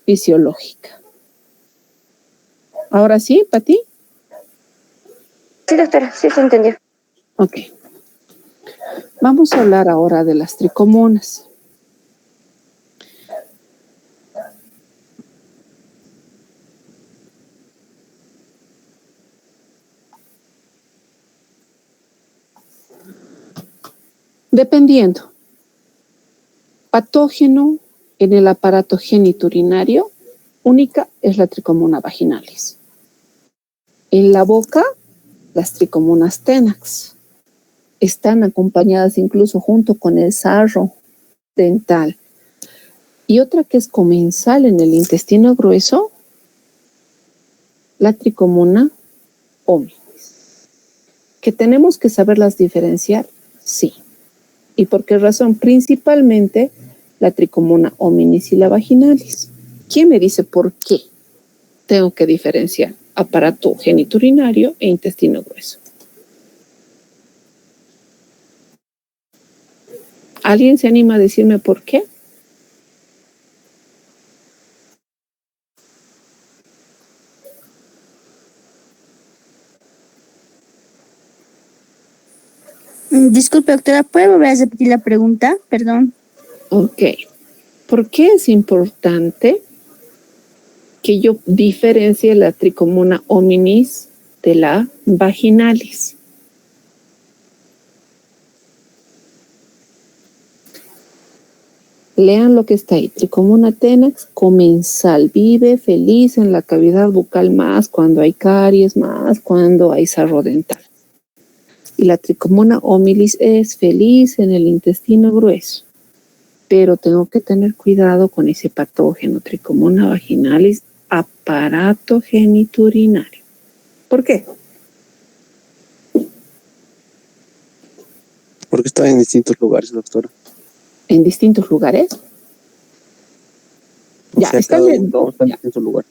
fisiológica. ¿Ahora sí, Pati? Sí, doctora, sí se entendió. Ok. Vamos a hablar ahora de las tricomonas. Dependiendo, patógeno en el aparato genitourinario, única es la tricomona vaginalis. En la boca, las tricomonas tenax. Están acompañadas incluso junto con el sarro dental. Y otra que es comensal en el intestino grueso, la tricomona hominis. ¿Que tenemos que saberlas diferenciar? Sí. ¿Y por qué razón? Principalmente la tricomona hominis y la vaginalis. ¿Quién me dice por qué tengo que diferenciar aparato genitourinario e intestino grueso? ¿Alguien se anima a decirme por qué? Disculpe, doctora, ¿puede volver a repetir la pregunta? Perdón. Ok. ¿Por qué es importante que yo diferencie la tricomona hominis de la vaginalis? Lean lo que está ahí. Tricomona tenax, comensal, vive feliz en la cavidad bucal, más cuando hay caries, más cuando hay sarro dental. Y la tricomona hominis es feliz en el intestino grueso. Pero tengo que tener cuidado con ese patógeno, tricomona vaginalis, aparato genitourinario. ¿Por qué? Porque está en distintos lugares, doctora. ¿En distintos lugares? O Ya, sea, está cada bien. uno está en distintos lugares.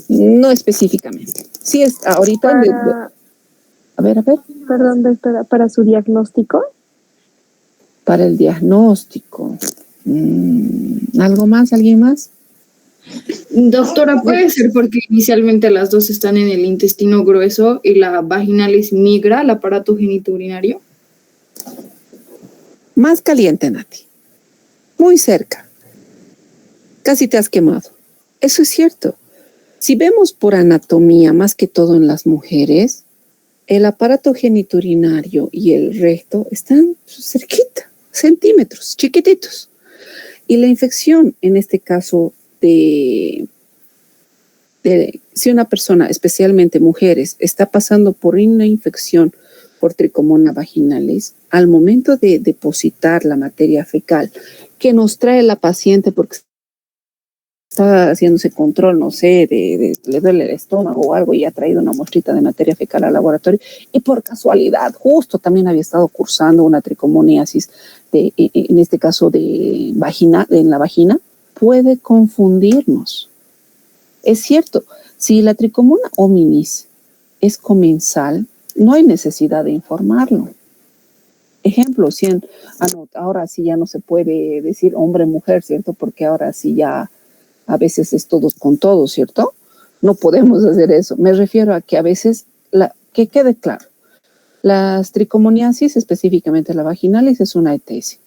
No específicamente. Sí, es ahorita. A ver. Perdón, doctora, para su diagnóstico. Para el diagnóstico. ¿Algo más? ¿Alguien más? Doctora, puede ser porque inicialmente las dos están en el intestino grueso y la vaginalis migra al aparato genitourinario. Más caliente, Nati. Muy cerca. Casi te has quemado. Eso es cierto. Si vemos por anatomía, más que todo en las mujeres, el aparato genitourinario y el recto están cerquita, centímetros, chiquititos. Y la infección, en este caso, si una persona, especialmente mujeres, está pasando por una infección por tricomona vaginalis, al momento de depositar la materia fecal que nos trae la paciente porque está haciéndose control, no sé, le duele el estómago o algo y ha traído una muestrita de materia fecal al laboratorio y por casualidad justo también había estado cursando una tricomoniasis, en este caso en la vagina, puede confundirnos. Es cierto, si la tricomona hominis es comensal, no hay necesidad de informarlo. Ejemplo, ahora sí ya no se puede decir hombre-mujer, ¿cierto? Porque ahora sí ya a veces es todos con todos, ¿cierto? No podemos hacer eso. Me refiero a que a veces, que quede claro, las tricomoniasis, específicamente la vaginalis, es una ETS.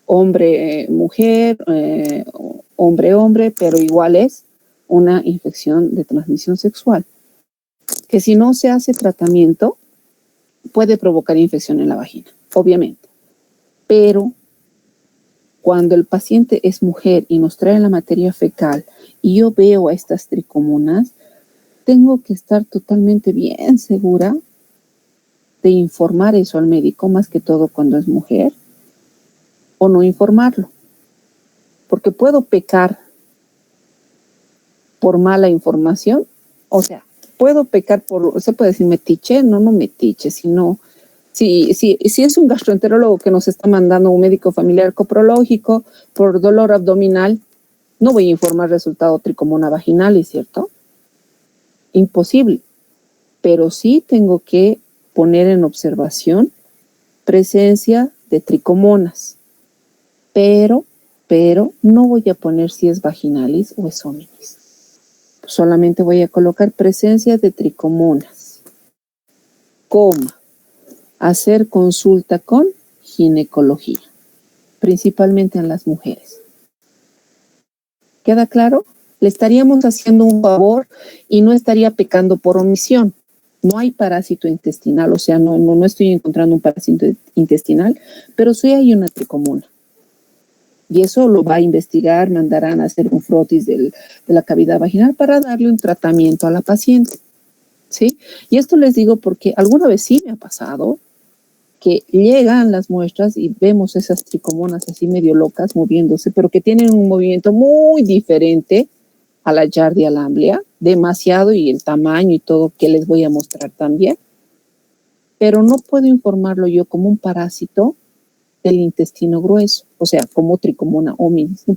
Hombre-mujer, hombre-hombre, pero igual es una infección de transmisión sexual, que si no se hace tratamiento puede provocar infección en la vagina, obviamente. Pero cuando el paciente es mujer y nos trae la materia fecal y yo veo a estas tricomonas, tengo que estar totalmente bien segura de informar eso al médico, más que todo cuando es mujer, o no informarlo. Porque puedo pecar por mala información, o sea, puedo pecar se puede decir metiche, no metiche, sino si es un gastroenterólogo que nos está mandando un médico familiar coprológico por dolor abdominal, no voy a informar resultado tricomona vaginalis, ¿cierto? Imposible. Pero sí tengo que poner en observación presencia de tricomonas. Pero no voy a poner si es vaginalis o es hominis. Solamente voy a colocar presencia de tricomonas, coma. hacer consulta con ginecología, principalmente en las mujeres. ¿Queda claro? Le estaríamos haciendo un favor y no estaría pecando por omisión. No hay parásito intestinal, o sea, no estoy encontrando un parásito intestinal, pero sí hay una tricomona. Y eso lo va a investigar, mandarán a hacer un frotis de la cavidad vaginal para darle un tratamiento a la paciente. ¿Sí? Y esto les digo porque alguna vez sí me ha pasado que llegan las muestras y vemos esas tricomonas así medio locas moviéndose, pero que tienen un movimiento muy diferente a la Giardia lamblia, demasiado, y el tamaño y todo que les voy a mostrar también. Pero no puedo informarlo yo como un parásito del intestino grueso, o sea, como tricomona hominis. Es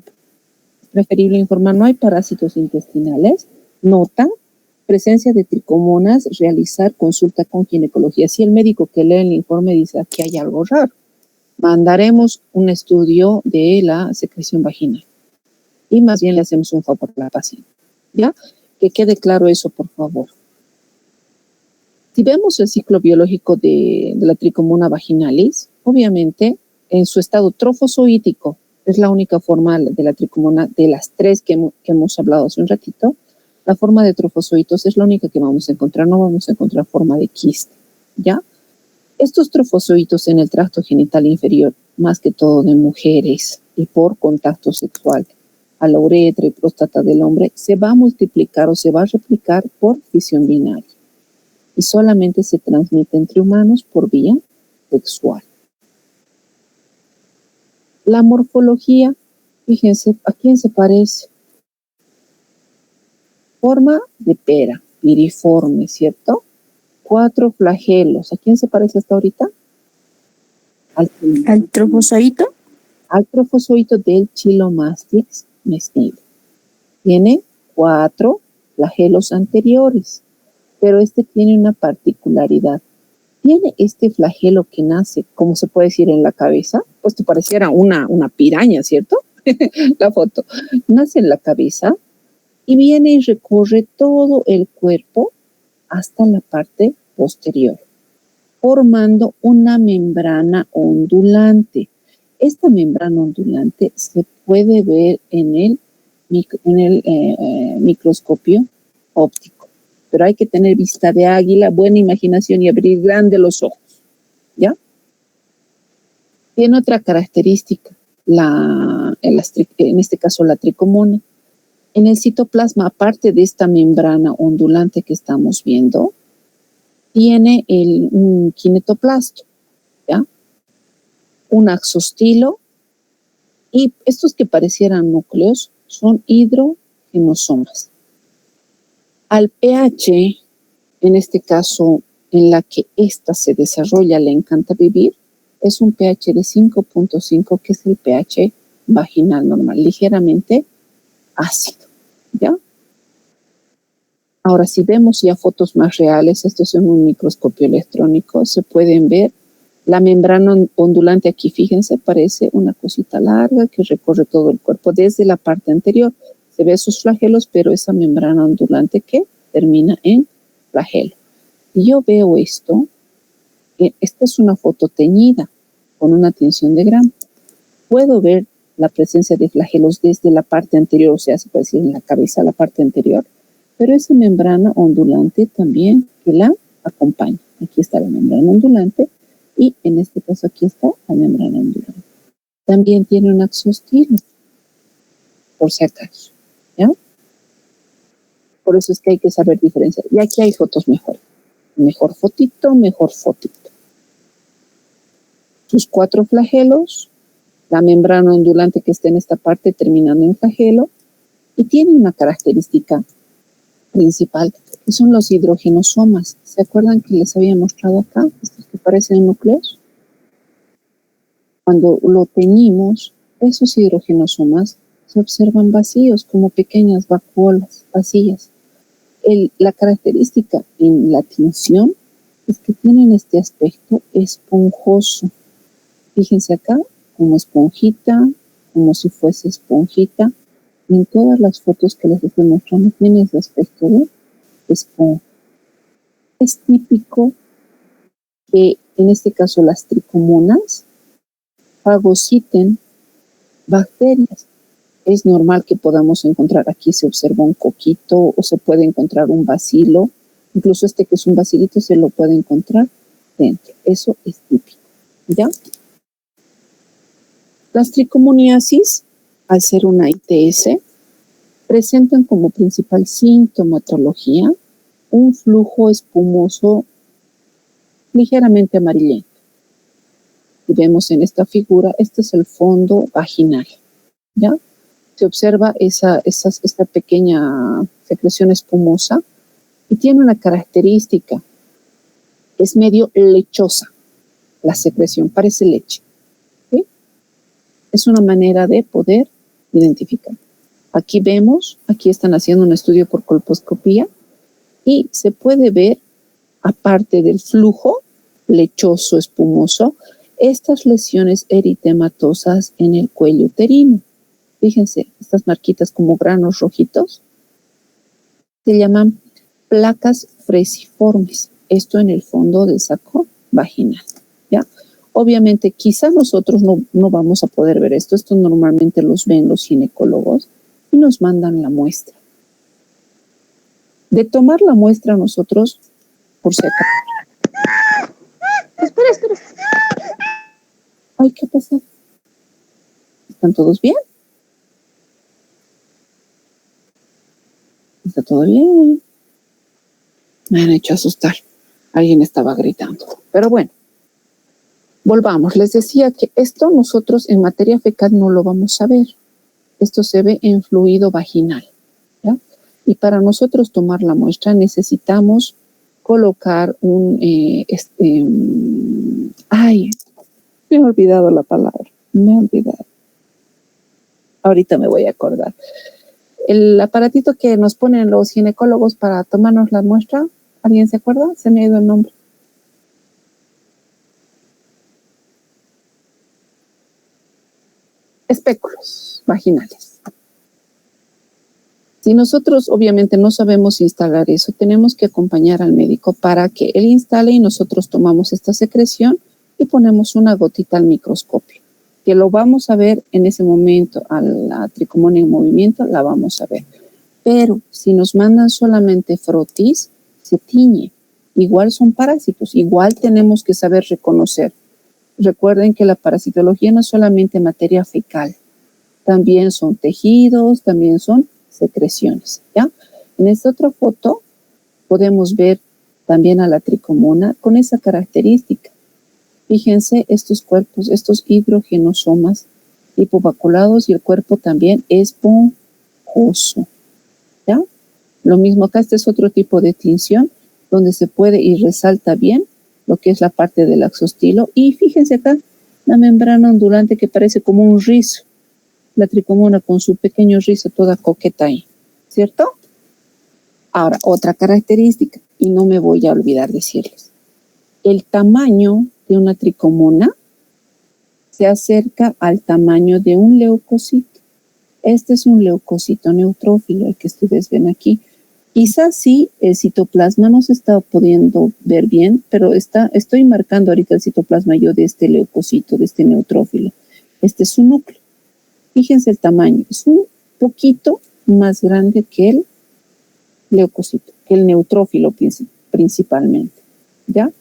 preferible informar, no hay parásitos intestinales, nota, presencia de tricomonas, realizar consulta con ginecología. Si el médico que lee el informe dice aquí hay algo raro, mandaremos un estudio de la secreción vaginal y más bien le hacemos un favor a la paciente. ¿Ya? Que quede claro eso, por favor. Si vemos el ciclo biológico de la tricomona vaginalis, obviamente en su estado trofozoítico, es la única forma de la tricomona de las tres que hemos hablado hace un ratito. La forma de trofozoitos es la única que vamos a encontrar, no vamos a encontrar forma de quiste, ¿ya? Estos trofozoitos en el tracto genital inferior, más que todo de mujeres y por contacto sexual a la uretra y próstata del hombre, se va a multiplicar o se va a replicar por fisión binaria y solamente se transmite entre humanos por vía sexual. La morfología, fíjense, ¿a quién se parece? Forma de pera, piriforme, ¿cierto? 4 flagelos. ¿A quién se parece hasta ahorita? ¿Al trofozoito? Al trofozoito del Chilomastix mestilo. Tiene 4 flagelos anteriores, pero este tiene una particularidad. Tiene este flagelo que nace, como se puede decir, en la cabeza, pues te pareciera una piraña, ¿cierto? La foto. Nace en la cabeza y viene y recorre todo el cuerpo hasta la parte posterior, formando una membrana ondulante. Esta membrana ondulante se puede ver en el microscopio óptico, pero hay que tener vista de águila, buena imaginación y abrir grande los ojos, ¿ya? Tiene otra característica, en este caso la tricomona. En el citoplasma, aparte de esta membrana ondulante que estamos viendo, tiene un kinetoplasto, ¿ya? Un axostilo, y estos que parecieran núcleos son hidrogenosomas. Al pH, en este caso, en la que ésta se desarrolla, le encanta vivir, es un pH de 5.5, que es el pH vaginal normal, ligeramente ácido, ¿ya? Ahora, si vemos ya fotos más reales, esto es en un microscopio electrónico, se pueden ver la membrana ondulante aquí, fíjense, parece una cosita larga que recorre todo el cuerpo desde la parte anterior. Se ve sus flagelos, pero esa membrana ondulante que termina en flagelo. Y yo veo esto, esta es una foto teñida con una tinción de Gram. Puedo ver la presencia de flagelos desde la parte anterior, o sea, se puede decir en la cabeza, la parte anterior, pero esa membrana ondulante también que la acompaña. Aquí está la membrana ondulante y en este caso aquí está la membrana ondulante. También tiene un axostilo, por si acaso, ¿ya? Por eso es que hay que saber diferenciar. Y aquí hay fotos mejor. Mejor fotito, mejor fotito. Sus 4 flagelos, la membrana ondulante que está en esta parte terminando en flagelo, y tiene una característica principal, que son los hidrogenosomas. ¿Se acuerdan que les había mostrado acá? Estos que parecen núcleos. Cuando lo teñimos, esos hidrogenosomas se observan vacíos, como pequeñas vacuolas vacías. La característica en la tinción es que tienen este aspecto esponjoso. Fíjense acá, como esponjita, como si fuese esponjita. En todas las fotos que les estoy mostrando tiene ese aspecto de esponja. Es típico que en este caso las tricomonas, fagociten bacterias. Es normal que podamos encontrar, aquí se observa un coquito o se puede encontrar un bacilo, incluso este que es un bacilito se lo puede encontrar dentro. Eso es típico, ¿ya? Las tricomoniasis, al ser una ITS, presentan como principal sintomatología un flujo espumoso ligeramente amarillento. Y vemos en esta figura, este es el fondo vaginal, ¿ya? Se observa esta pequeña secreción espumosa y tiene una característica, es medio lechosa la secreción, parece leche. ¿Sí? Es una manera de poder identificar. Aquí vemos, aquí están haciendo un estudio por colposcopía y se puede ver, aparte del flujo lechoso, espumoso, estas lesiones eritematosas en el cuello uterino. Fíjense, estas marquitas como granos rojitos se llaman placas fresiformes. Esto en el fondo del saco vaginal, ¿ya? Obviamente, quizá nosotros no vamos a poder ver esto. Esto normalmente los ven los ginecólogos y nos mandan la muestra. De tomar la muestra nosotros, por si acaso. Espera. Ay, ¿qué pasa? ¿Están todos bien? ¿Está todo bien? Me han hecho asustar. Alguien estaba gritando. Pero bueno, volvamos. Les decía que esto nosotros en materia fecal no lo vamos a ver. Esto se ve en fluido vaginal, ¿ya? Y para nosotros tomar la muestra necesitamos colocar ay, me he olvidado la palabra. Me he olvidado. Ahorita me voy a acordar. El aparatito que nos ponen los ginecólogos para tomarnos la muestra, ¿alguien se acuerda? Se me ha ido el nombre. Espéculos vaginales. Si nosotros obviamente no sabemos instalar eso, tenemos que acompañar al médico para que él instale y nosotros tomamos esta secreción y ponemos una gotita al microscopio. Que lo vamos a ver en ese momento, a la tricomonia en movimiento, la vamos a ver. Pero si nos mandan solamente frotis, se tiñe. Igual son parásitos, igual tenemos que saber reconocer. Recuerden que la parasitología no es solamente materia fecal, también son tejidos, también son secreciones, ¿ya? En esta otra foto podemos ver también a la tricomona con esa característica. Fíjense estos cuerpos, estos hidrogenosomas hipovaculados y el cuerpo también esponjoso, ¿ya? Lo mismo acá, este es otro tipo de tinción donde se puede y resalta bien lo que es la parte del axostilo. Y fíjense acá, la membrana ondulante que parece como un rizo. La tricomona con su pequeño rizo toda coqueta ahí, ¿cierto? Ahora, otra característica, y no me voy a olvidar decirles. El tamaño de una tricomona se acerca al tamaño de un leucocito. Este es un leucocito neutrófilo, el que ustedes ven aquí. Quizás sí, el citoplasma no se está pudiendo ver bien, pero estoy marcando ahorita el citoplasma yo de este leucocito, de este neutrófilo. Este es su núcleo. Fíjense el tamaño, es un poquito más grande que el leucocito, que el neutrófilo principalmente, ¿ya?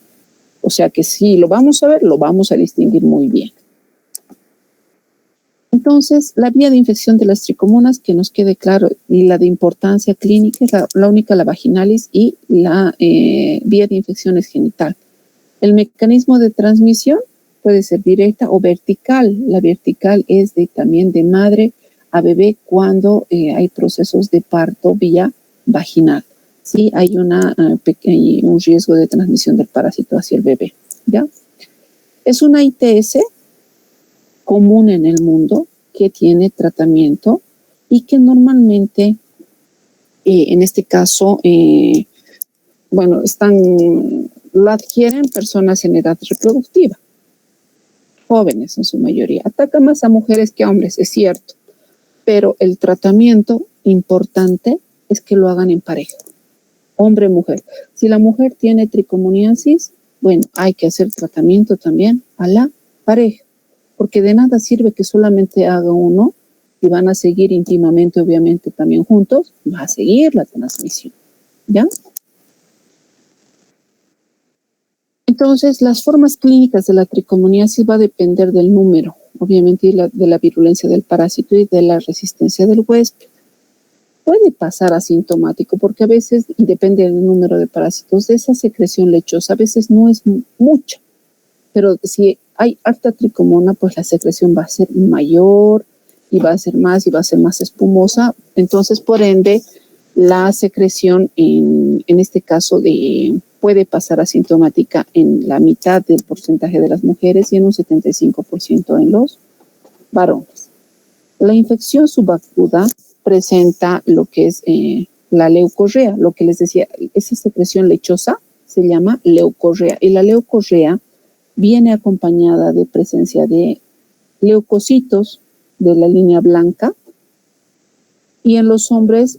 O sea que si lo vamos a ver, lo vamos a distinguir muy bien. Entonces, la vía de infección de las tricomonas, que nos quede claro, y la de importancia clínica es la única, la vaginalis, y la vía de infección es genital. El mecanismo de transmisión puede ser directa o vertical. La vertical es también de madre a bebé cuando hay procesos de parto vía vaginal. Sí hay un riesgo de transmisión del parásito hacia el bebé, ¿ya? Es una ITS común en el mundo que tiene tratamiento y que normalmente, en este caso, la adquieren personas en edad reproductiva, jóvenes en su mayoría. Ataca más a mujeres que a hombres, es cierto, pero el tratamiento importante es que lo hagan en pareja, hombre-mujer. Si la mujer tiene tricomoniasis, bueno, hay que hacer tratamiento también a la pareja, porque de nada sirve que solamente haga uno y van a seguir íntimamente, obviamente, también juntos, va a seguir la transmisión, ¿ya? Entonces, las formas clínicas de la tricomoniasis va a depender del número, obviamente, de la virulencia del parásito y de la resistencia del huésped. Puede pasar asintomático porque a veces, y depende del número de parásitos, de esa secreción lechosa, a veces no es mucha, pero si hay harta tricomona, pues la secreción va a ser mayor y va a ser más espumosa. Entonces, por ende, la secreción en este caso puede pasar asintomática en la mitad del porcentaje de las mujeres y en un 75% en los varones. La infección subacuda presenta lo que es la leucorrea, lo que les decía, esa secreción lechosa se llama leucorrea y la leucorrea viene acompañada de presencia de leucocitos de la línea blanca y en los hombres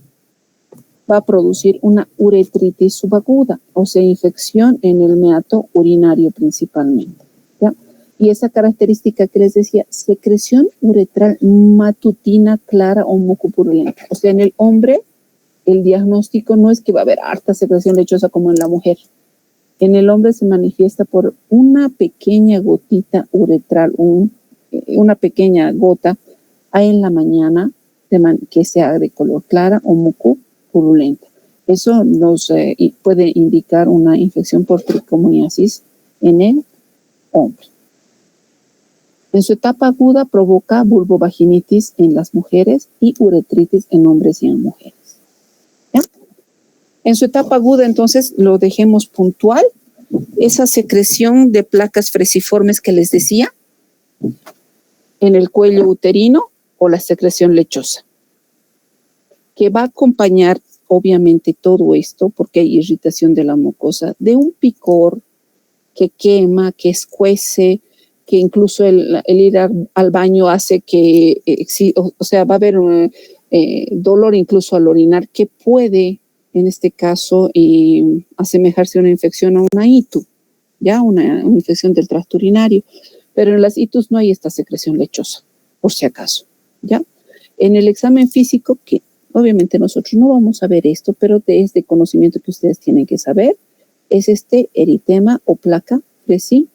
va a producir una uretritis subaguda, o sea, infección en el meato urinario principalmente, ¿ya? Y esa característica que les decía, secreción uretral matutina clara o mucopurulenta. O sea, en el hombre, el diagnóstico no es que va a haber harta secreción lechosa como en la mujer. En el hombre se manifiesta por una pequeña gotita uretral, una pequeña gota en la mañana que sea de color clara o mucopurulenta. Eso nos puede indicar una infección por tricomoniasis en el hombre. En su etapa aguda provoca vulvovaginitis en las mujeres y uretritis en hombres y en mujeres. ¿Ya? En su etapa aguda, entonces, lo dejemos puntual. Esa secreción de placas fresiformes que les decía en el cuello uterino o la secreción lechosa, que va a acompañar, obviamente, todo esto, porque hay irritación de la mucosa, de un picor que quema, que escuece, que incluso el ir al baño hace que, o sea, va a haber dolor incluso al orinar, que puede, en este caso, asemejarse a una infección a una ITU, ya una infección del tracto urinario. Pero en las ITUs no hay esta secreción lechosa, por si acaso, ¿ya? En el examen físico, que obviamente nosotros no vamos a ver esto, pero es de conocimiento que ustedes tienen que saber, es este eritema o placa fresiforme,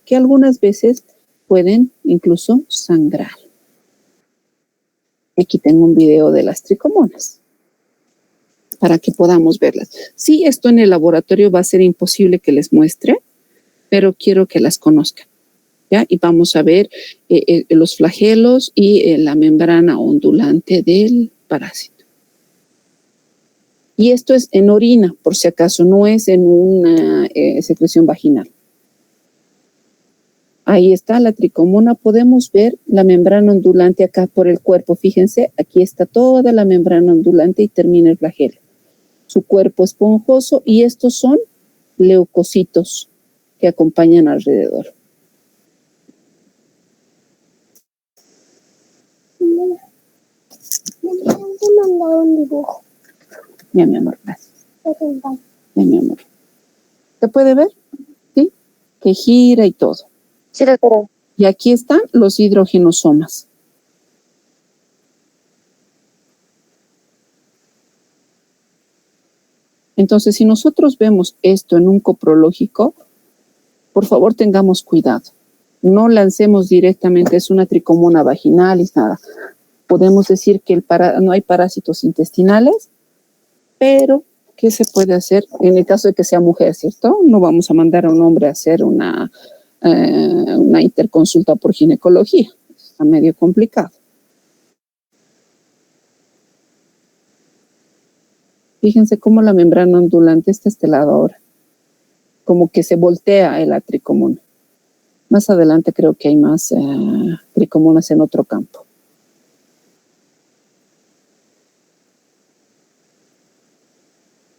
que algunas veces pueden incluso sangrar. Aquí tengo un video de las tricomonas para que podamos verlas. Sí, esto en el laboratorio va a ser imposible que les muestre, pero quiero que las conozcan, ¿ya? Y vamos a ver los flagelos y la membrana ondulante del parásito. Y esto es en orina, por si acaso, no es en una secreción vaginal. Ahí está la tricomona. Podemos ver la membrana ondulante acá por el cuerpo. Fíjense, aquí está toda la membrana ondulante y termina el flagelo. Su cuerpo esponjoso y estos son leucocitos que acompañan alrededor. Un dibujo. Ya, mi amor, gracias. Ya, mi amor. ¿Se puede ver? ¿Sí? Que gira y todo. Sí, doctora. Y aquí están los hidrogenosomas. Entonces, si nosotros vemos esto en un coprológico, por favor tengamos cuidado. No lancemos directamente, es una tricomona vaginalis, nada. Podemos decir que no hay parásitos intestinales, pero ¿qué se puede hacer en el caso de que sea mujer, cierto? No vamos a mandar a un hombre a hacer una interconsulta por ginecología. Está medio complicado. Fíjense cómo la membrana ondulante está este lado ahora. Como que se voltea el tricomona. Más adelante creo que hay más tricomonas en otro campo.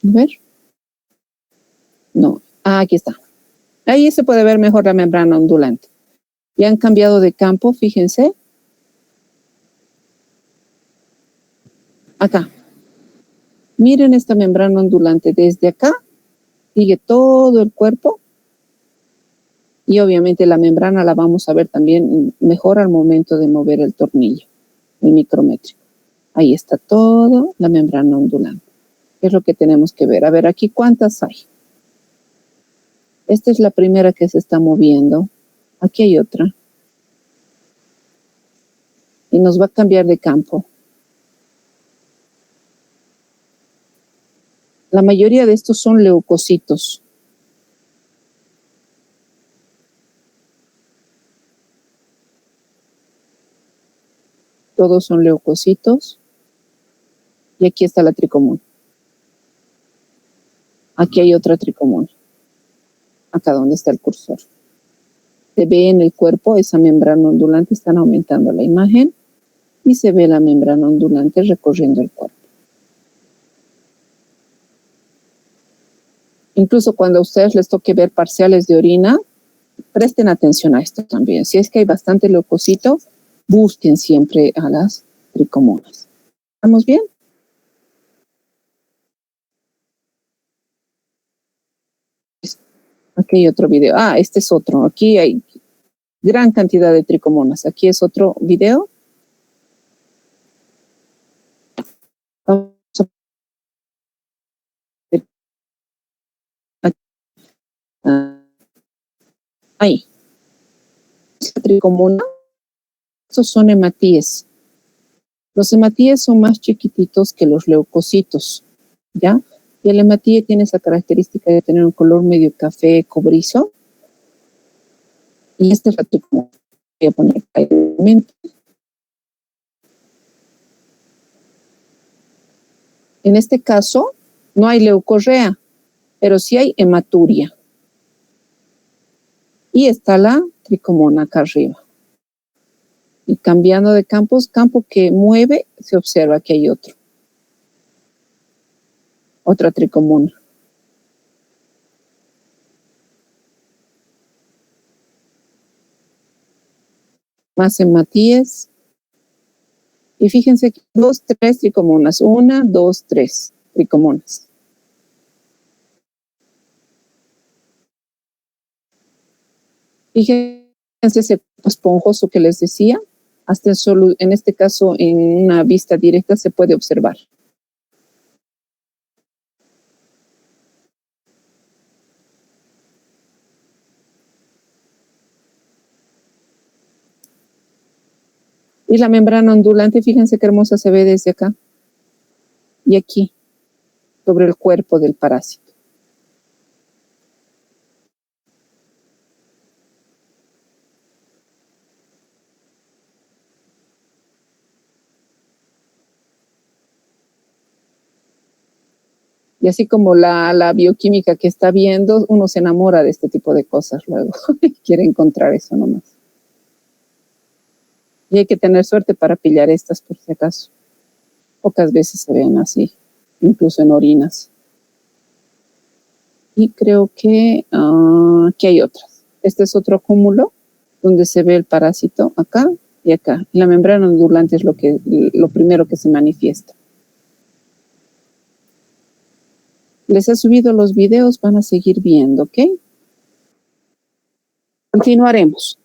A ver. No. Aquí está. Ahí se puede ver mejor la membrana ondulante. Ya han cambiado de campo, fíjense. Acá. Miren esta membrana ondulante. Desde acá sigue todo el cuerpo Y obviamente la membrana la vamos a ver también mejor al momento de mover el tornillo, el micrométrico. Ahí está todo, la membrana ondulante. Es lo que tenemos que ver. A ver, aquí cuántas hay. Esta es la primera que se está moviendo. Aquí hay otra. Y nos va a cambiar de campo. La mayoría de estos son leucocitos. Todos son leucocitos. Y aquí está la tricomona. Aquí hay otra tricomona. Acá donde está el cursor. Se ve en el cuerpo esa membrana ondulante. Están aumentando la imagen. Y se ve la membrana ondulante recorriendo el cuerpo. Incluso cuando a ustedes les toque ver parciales de orina, presten atención a esto también. Si es que hay bastante leucocito, busquen siempre a las tricomonas. ¿Estamos bien? Aquí hay otro video. Este es otro. Aquí hay gran cantidad de tricomonas. Aquí es otro video. Vamos a ver. Ahí. Esta tricomona. Estos son hematíes. Los hematíes son más chiquititos que los leucocitos, ¿ya? Y el hematíe tiene esa característica de tener un color medio café cobrizo. Y este es la tricomona. Voy a poner ahí. En este caso, no hay leucorrea, pero sí hay hematuria. Y está la tricomona acá arriba. Y cambiando de campos, campo que mueve, se observa que hay otro. Otra tricomona. Más hematíes. Y fíjense que 2, 3 tricomonas. 1, 2, 3 tricomonas. Fíjense ese esponjoso que les decía. Hasta en este caso, en una vista directa se puede observar. Y la membrana ondulante, fíjense qué hermosa se ve desde acá. Y aquí, sobre el cuerpo del parásito. Y así como la bioquímica que está viendo, uno se enamora de este tipo de cosas luego. Quiere encontrar eso nomás. Y hay que tener suerte para pillar estas por si acaso. Pocas veces se ven así, incluso en orinas. Y creo que aquí hay otras. Este es otro cúmulo donde se ve el parásito acá y acá. La membrana ondulante es lo primero que se manifiesta. Les he subido los videos, van a seguir viendo, ¿ok? Continuaremos.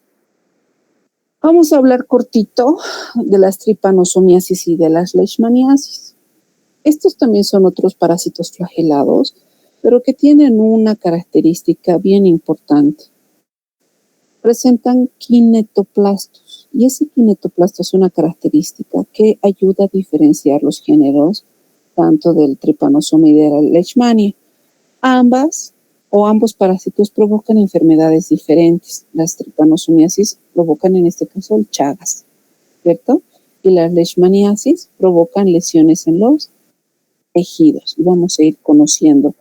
Vamos a hablar cortito de las tripanosomiasis y de las leishmaniasis. Estos también son otros parásitos flagelados, pero que tienen una característica bien importante. Presentan kinetoplastos, y ese kinetoplasto es una característica que ayuda a diferenciar los géneros tanto del trypanosoma y de la leishmania. Ambos parásitos provocan enfermedades diferentes. Las tripanosomiasis provocan en este caso el Chagas, ¿cierto? Y las leishmaniasis provocan lesiones en los tejidos. Y vamos a ir conociendo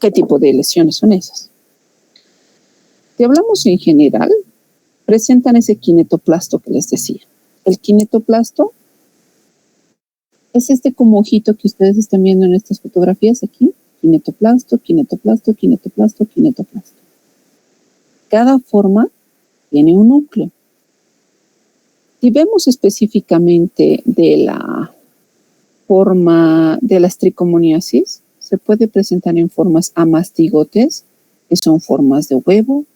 qué tipo de lesiones son esas. Si hablamos en general, presentan ese kinetoplasto que les decía. El kinetoplasto es este como ojito que ustedes están viendo en estas fotografías aquí. Kinetoplasto, kinetoplasto, kinetoplasto, kinetoplasto. Cada forma tiene un núcleo. Si vemos específicamente de la forma de las tricomoniasis, se puede presentar en formas amastigotes, que son formas de huevo,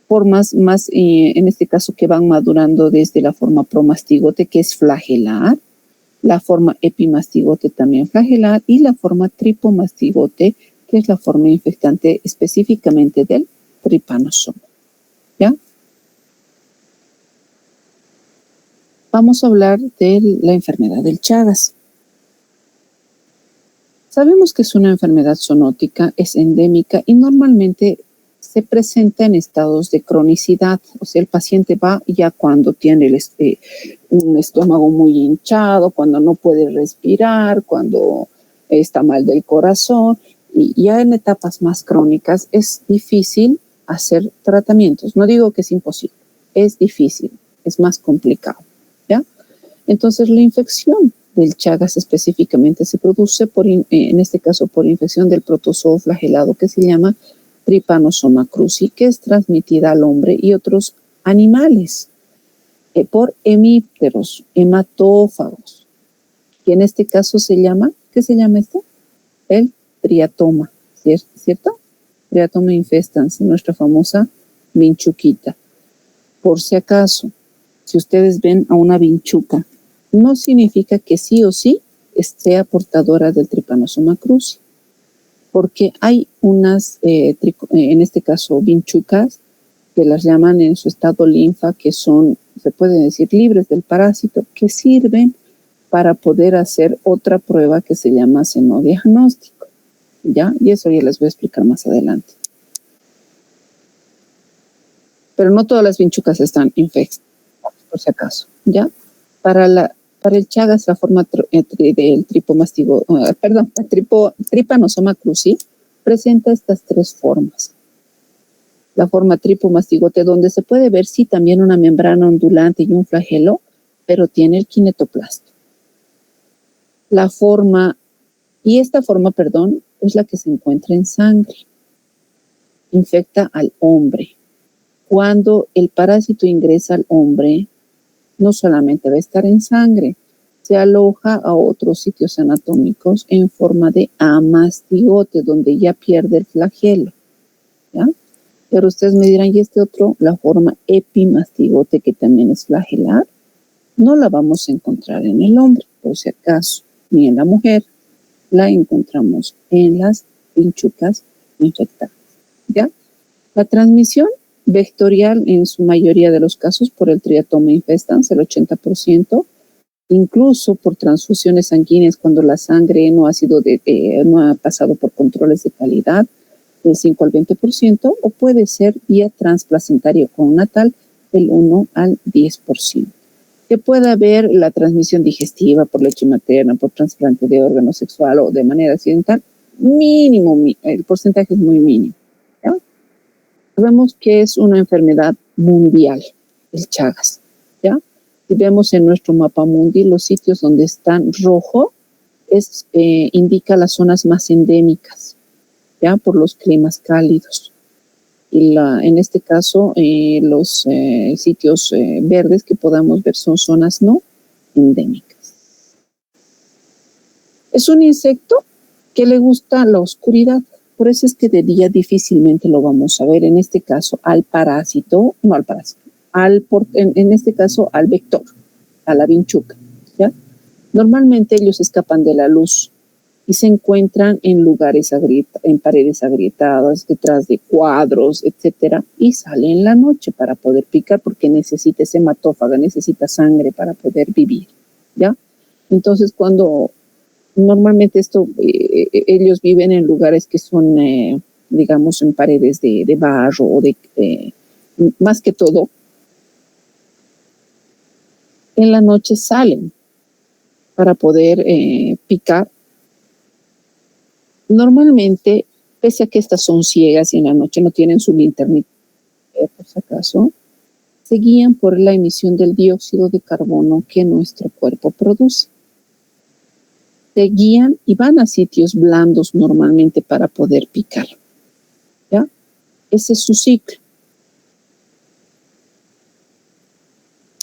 formas más, en este caso, que van madurando desde la forma promastigote, que es flagelar, la forma epimastigote también flagelar, y la forma tripomastigote, que es la forma infectante específicamente del tripanosoma. ¿Ya? Vamos a hablar de la enfermedad del Chagas. Sabemos que es una enfermedad zoonótica, es endémica y normalmente se presenta en estados de cronicidad. O sea, el paciente va ya cuando tiene un estómago muy hinchado, cuando no puede respirar, cuando está mal del corazón. Y ya en etapas más crónicas es difícil hacer tratamientos. No digo que es imposible, es difícil, es más complicado, ¿ya? Entonces, la infección del Chagas específicamente se produce, en este caso, por infección del protozoo flagelado que se llama Trypanosoma cruzi, que es transmitida al hombre y otros animales por hemípteros, hematófagos, que en este caso se llama, ¿qué se llama esto? El triatoma, ¿cierto? Triatoma infestans, nuestra famosa vinchuquita. Por si acaso, si ustedes ven a una vinchuca, no significa que sí o sí sea portadora del Trypanosoma cruzi, porque hay unas, en este caso, vinchucas, que las llaman en su estado linfa, que son, se puede decir, libres del parásito, que sirven para poder hacer otra prueba que se llama senodiagnóstico, ¿ya? Y eso ya les voy a explicar más adelante. Pero no todas las vinchucas están infectadas, por si acaso, ¿ya? Para el Chagas, la forma del Trypanosoma cruzi presenta estas tres formas. La forma tripomastigote, donde se puede ver, sí, también una membrana ondulante y un flagelo, pero tiene el kinetoplasto. Esta forma, es la que se encuentra en sangre. Infecta al hombre. Cuando el parásito ingresa al hombre, no solamente va a estar en sangre, se aloja a otros sitios anatómicos en forma de amastigote, donde ya pierde el flagelo, ¿ya? Pero ustedes me dirán, ¿y este otro? La forma epimastigote, que también es flagelar, no la vamos a encontrar en el hombre, por si acaso, ni en la mujer, la encontramos en las vinchucas infectadas, ¿ya? La transmisión vectorial en su mayoría de los casos por el Triatoma infestans, el 80%, incluso por transfusiones sanguíneas cuando la sangre no ha pasado por controles de calidad, del 5 al 20%, o puede ser vía transplacentaria con natal del 1 al 10%. Que pueda haber la transmisión digestiva por leche materna, por trasplante de órgano sexual o de manera accidental, mínimo, el porcentaje es muy mínimo, ¿ya? Sabemos que es una enfermedad mundial, el Chagas, ¿ya? Si vemos en nuestro mapa mundial, los sitios donde están rojo, indica las zonas más endémicas, ¿ya? Por los climas cálidos. Y en este caso, los sitios verdes que podamos ver son zonas no endémicas. Es un insecto que le gusta la oscuridad. Por eso es que de día difícilmente lo vamos a ver. En este caso, en este caso, al vector, a la vinchuca, ¿ya? Normalmente ellos escapan de la luz y se encuentran en lugares en paredes agrietadas, detrás de cuadros, etcétera, y sale en la noche para poder picar porque necesita hematófaga, necesita sangre para poder vivir, ¿ya? Entonces, normalmente ellos viven en lugares que son, digamos, en paredes de barro o más que todo, en la noche salen para poder picar. Normalmente, pese a que estas son ciegas y en la noche no tienen su linternita, por si acaso, se guían por la emisión del dióxido de carbono que nuestro cuerpo produce. Se guían y van a sitios blandos normalmente para poder picar, ¿ya? Ese es su ciclo.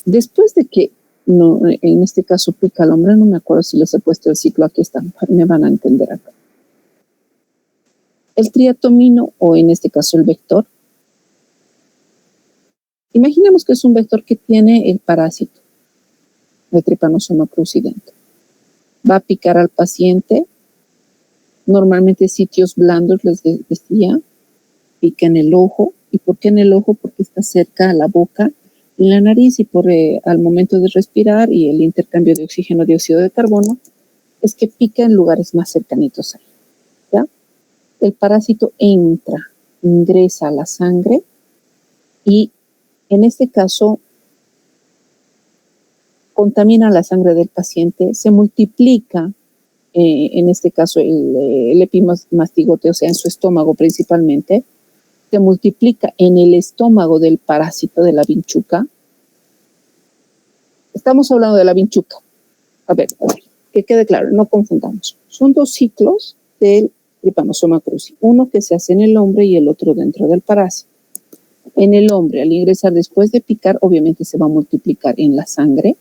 Después de que, en este caso pica al hombre, no me acuerdo si les he puesto el ciclo, aquí está, me van a entender acá. El triatomino, o en este caso el vector, imaginemos que es un vector que tiene el parásito de Trypanosoma cruzi dentro. Va a picar al paciente, normalmente sitios blandos, les decía, pica en el ojo. ¿Y por qué en el ojo? Porque está cerca a la boca y la nariz, y al momento de respirar y el intercambio de oxígeno, dióxido de carbono, es que pica en lugares más cercanitos ahí, ¿ya? El parásito ingresa a la sangre y en este caso contamina la sangre del paciente, se multiplica, en este caso el epimastigote, o sea, en su estómago principalmente, se multiplica en el estómago del parásito de la vinchuca. Estamos hablando de la vinchuca. A ver, que quede claro, no confundamos. Son dos ciclos del Trypanosoma cruzi, uno que se hace en el hombre y el otro dentro del parásito. En el hombre, al ingresar después de picar, obviamente se va a multiplicar en la sangre,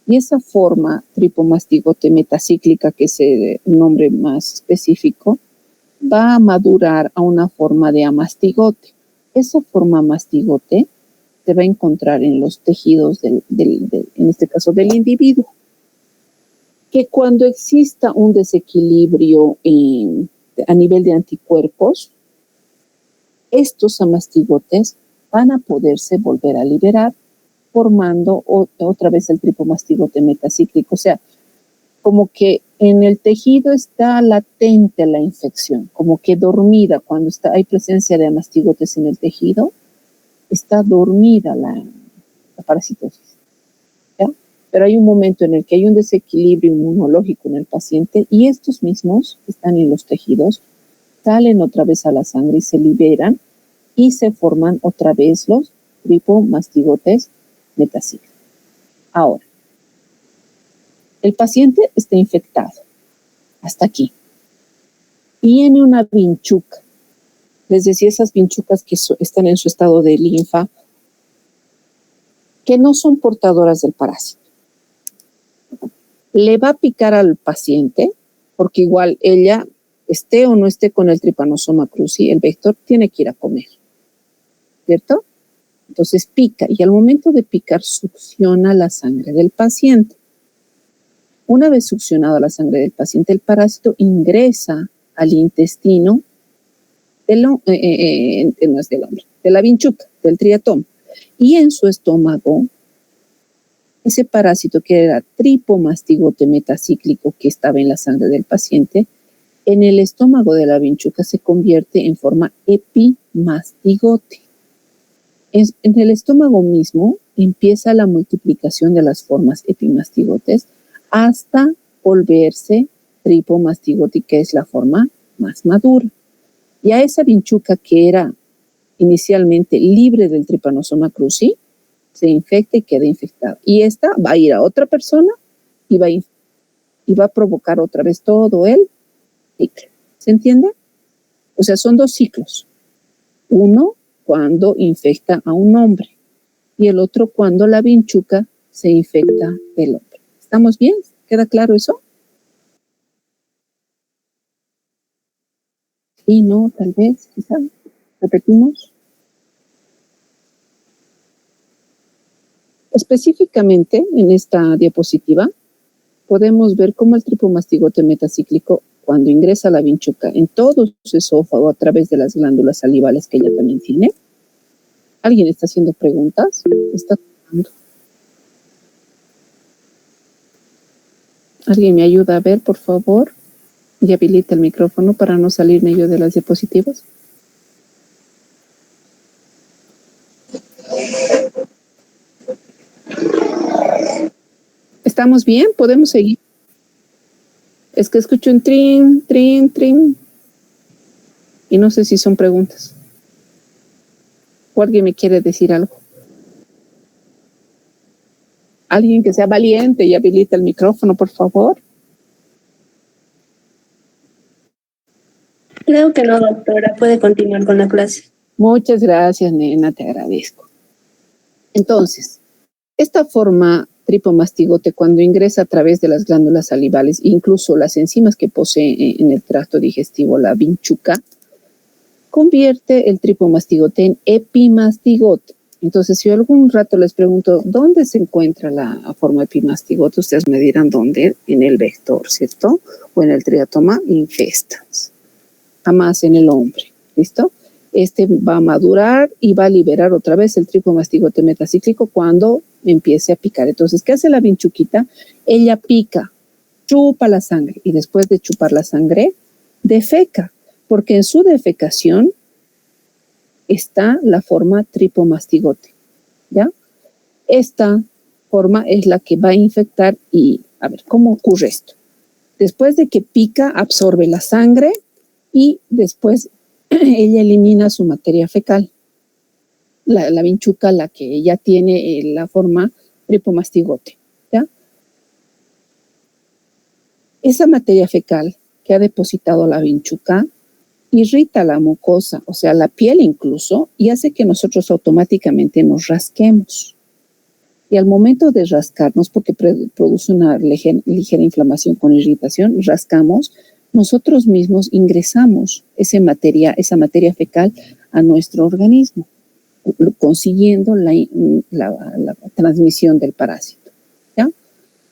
y esa forma tripomastigote metacíclica, que es el nombre más específico, va a madurar a una forma de amastigote. Esa forma mastigote se va a encontrar en los tejidos en este caso del individuo, que cuando exista un desequilibrio a nivel de anticuerpos, estos amastigotes van a poderse volver a liberar, formando otra vez el tripomastigote metacíclico. O sea, como que en el tejido está latente la infección, como que dormida. Cuando hay presencia de amastigotes en el tejido, está dormida la parasitosis, ¿ya? Pero hay un momento en el que hay un desequilibrio inmunológico en el paciente y estos mismos que están en los tejidos salen otra vez a la sangre y se liberan y se forman otra vez los tripomastigotes metacíclicos. Ahora, el paciente está infectado hasta aquí. Tiene una vinchuca. Les decía, esas vinchucas que están en su estado de linfa, que no son portadoras del parásito. Le va a picar al paciente, porque igual ella, esté o no esté con el Trypanosoma cruzi, el vector tiene que ir a comer, ¿cierto? Entonces pica, y al momento de picar succiona la sangre del paciente. Una vez succionada la sangre del paciente, el parásito ingresa al intestino no es del hombre, de la vinchuca, del triatoma. Y en su estómago, ese parásito que era tripomastigote metacíclico que estaba en la sangre del paciente, en el estómago de la vinchuca se convierte en forma epimastigote. En el estómago mismo empieza la multiplicación de las formas epimastigotes hasta volverse tripomastigote, que es la forma más madura. Y a esa vinchuca que era inicialmente libre del Trypanosoma cruzi, se infecta y queda infectada. Y esta va a ir a otra persona y va a provocar otra vez todo el ciclo. ¿Se entiende? O sea, son dos ciclos. Uno cuando infecta a un hombre y el otro cuando la vinchuca se infecta del hombre. ¿Estamos bien? ¿Queda claro eso? Sí, no, tal vez, quizá. Repetimos. Específicamente, en esta diapositiva, podemos ver cómo el tripomastigote metacíclico, cuando ingresa a la vinchuca en todo su esófago a través de las glándulas salivales que ella también tiene. ¿Alguien está haciendo preguntas? ¿Está tomando? ¿Alguien me ayuda a ver, por favor? Y habilita el micrófono para no salirme yo de las diapositivas. ¿Estamos bien? ¿Podemos seguir? Es que escucho un trin, trin, trin. Y no sé si son preguntas. ¿O alguien me quiere decir algo? Alguien que sea valiente y habilita el micrófono, por favor. Creo que no, doctora. Puede continuar con la clase. Muchas gracias, nena, te agradezco. Entonces, esta forma tripomastigote, cuando ingresa a través de las glándulas salivales, incluso las enzimas que posee en el tracto digestivo la vinchuca, convierte el tripomastigote en epimastigote. Entonces, si yo algún rato les pregunto, ¿dónde se encuentra la forma epimastigote? Ustedes me dirán dónde, en el vector, ¿cierto? O en el triatoma infestans. Jamás en el hombre, ¿listo? Este va a madurar y va a liberar otra vez el tripomastigote metacíclico cuando empiece a picar. Entonces, ¿qué hace la vinchuquita? Ella pica, chupa la sangre y después de chupar la sangre, defeca, porque en su defecación está la forma tripomastigote, ¿ya? Esta forma es la que va a infectar y, a ver, ¿cómo ocurre esto? Después de que pica, absorbe la sangre y después ella elimina su materia fecal. La vinchuca, la que ya tiene la forma tripomastigote, ¿ya? Esa materia fecal que ha depositado la vinchuca irrita la mucosa, o sea, la piel incluso, y hace que nosotros automáticamente nos rasquemos. Y al momento de rascarnos, porque produce una ligera inflamación con irritación, rascamos, nosotros mismos ingresamos esa materia fecal a nuestro organismo, consiguiendo la transmisión del parásito, ¿ya?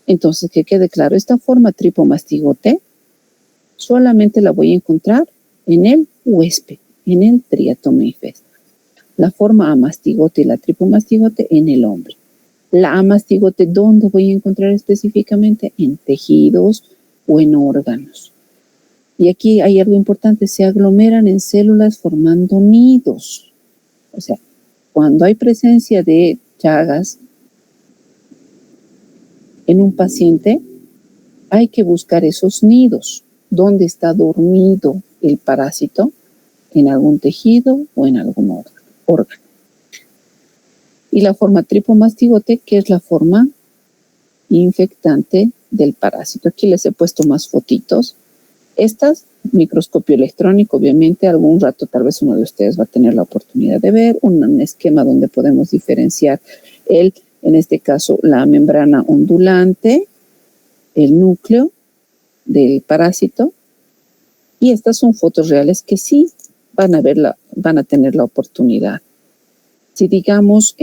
Entonces, que quede claro, esta forma tripomastigote solamente la voy a encontrar en el huésped, en el triatoma infestans. La forma amastigote y la tripomastigote en el hombre. La amastigote, ¿dónde voy a encontrar específicamente? En tejidos o en órganos. Y aquí hay algo importante, se aglomeran en células formando nidos. O sea, cuando hay presencia de Chagas en un paciente, hay que buscar esos nidos. ¿Dónde está dormido el parásito? En algún tejido o en algún órgano. Y la forma tripomastigote, que es la forma infectante del parásito. Aquí les he puesto más fotitos. Estas, microscopio electrónico, obviamente, algún rato tal vez uno de ustedes va a tener la oportunidad de ver un esquema donde podemos diferenciar en este caso, la membrana ondulante, el núcleo del parásito, y estas son fotos reales que sí van a tener la oportunidad. Si digamos,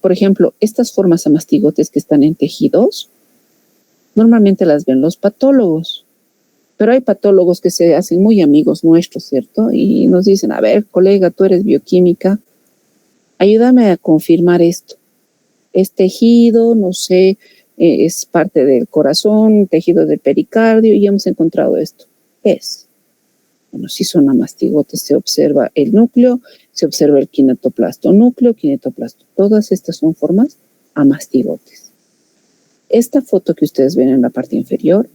por ejemplo, estas formas amastigotes que están en tejidos, normalmente las ven los patólogos, pero hay patólogos que se hacen muy amigos nuestros, ¿cierto? Y nos dicen, a ver, colega, tú eres bioquímica, ayúdame a confirmar esto. Es tejido, no sé, es parte del corazón, tejido del pericardio, y hemos encontrado esto. ¿Qué es? Bueno, si son amastigotes, se observa el núcleo, se observa el kinetoplasto núcleo, kinetoplasto. Todas estas son formas amastigotes. Esta foto que ustedes ven en la parte inferior,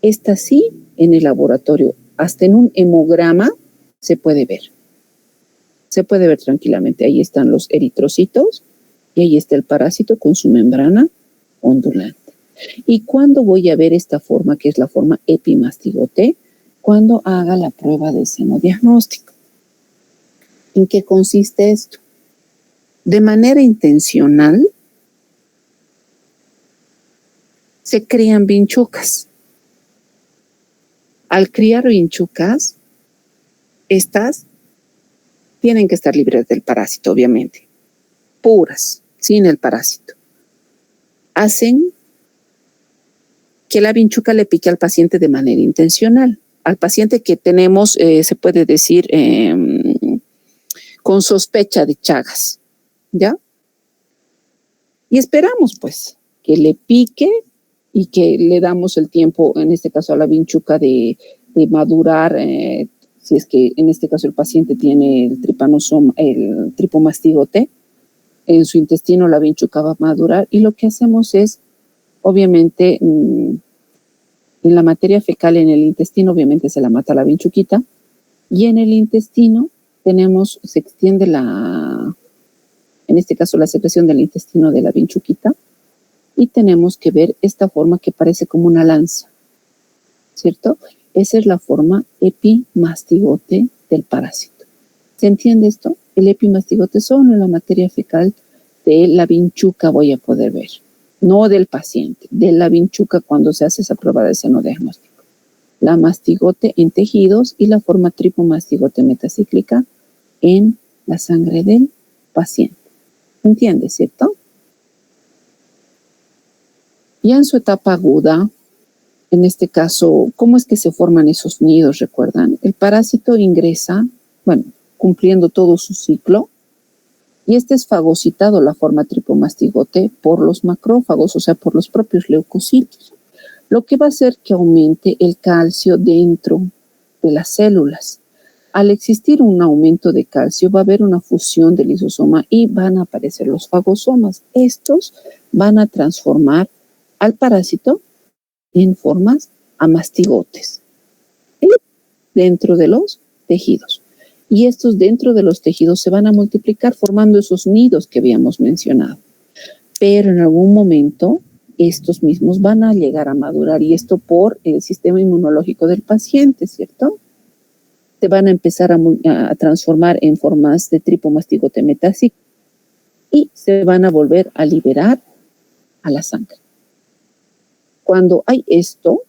esta sí en el laboratorio, hasta en un hemograma se puede ver. Se puede ver tranquilamente. Ahí están los eritrocitos y ahí está el parásito con su membrana ondulante. ¿Y cuándo voy a ver esta forma, que es la forma epimastigote? Cuando haga la prueba de senodiagnóstico. ¿En qué consiste esto? De manera intencional se crían vinchucas. Al criar vinchucas, estas tienen que estar libres del parásito, obviamente, puras, sin el parásito. Hacen que la vinchuca le pique al paciente de manera intencional. Al paciente que tenemos, se puede decir, con sospecha de Chagas, ¿ya? Y esperamos, pues, que le pique y que le damos el tiempo, en este caso a la vinchuca, de madurar, si es que en este caso el paciente tiene el tripomastigote, en su intestino la vinchuca va a madurar, y lo que hacemos es, obviamente, en la materia fecal en el intestino, obviamente se la mata la vinchuquita, y en el intestino se extiende en este caso la secreción del intestino de la vinchuquita, y tenemos que ver esta forma que parece como una lanza, ¿cierto? Esa es la forma epimastigote del parásito. ¿Se entiende esto? El epimastigote solo en la materia fecal de la vinchuca voy a poder ver, no del paciente, de la vinchuca cuando se hace esa prueba de senodiagnóstico. La mastigote en tejidos y la forma tripomastigote metacíclica en la sangre del paciente. ¿Entiende, cierto? Ya en su etapa aguda, en este caso, ¿cómo es que se forman esos nidos? ¿Recuerdan? El parásito ingresa, bueno, cumpliendo todo su ciclo, y este es fagocitado, la forma tripomastigote, por los macrófagos, o sea, por los propios leucocitos, lo que va a hacer que aumente el calcio dentro de las células. Al existir un aumento de calcio, va a haber una fusión del lisosoma y van a aparecer los fagosomas. Estos van a transformar al parásito en formas a mastigotes, ¿sí? Dentro de los tejidos. Y estos dentro de los tejidos se van a multiplicar formando esos nidos que habíamos mencionado. Pero en algún momento estos mismos van a llegar a madurar, y esto por el sistema inmunológico del paciente, ¿cierto? Se van a empezar a transformar en formas de tripomastigote metásico y se van a volver a liberar a la sangre. Cuando hay esto,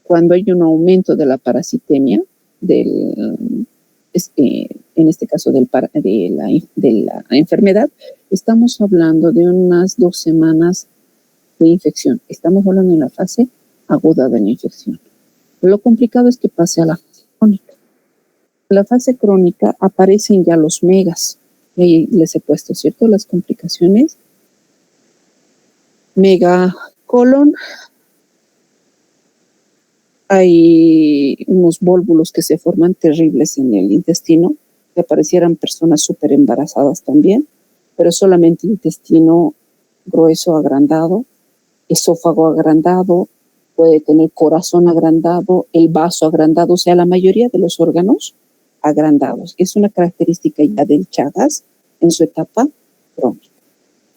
cuando hay un aumento de la parasitemia, en este caso de la enfermedad, estamos hablando de unas 2 semanas de infección. Estamos hablando en la fase aguda de la infección. Lo complicado es que pase a la fase crónica. En la fase crónica aparecen ya los megas. Ahí les he puesto, ¿cierto? Las complicaciones. Megacolon. Hay unos vólvulos que se forman terribles en el intestino, que parecieran personas súper embarazadas también, pero solamente intestino grueso agrandado, esófago agrandado, puede tener corazón agrandado, el vaso agrandado, o sea, la mayoría de los órganos agrandados. Es una característica ya del Chagas en su etapa crónica.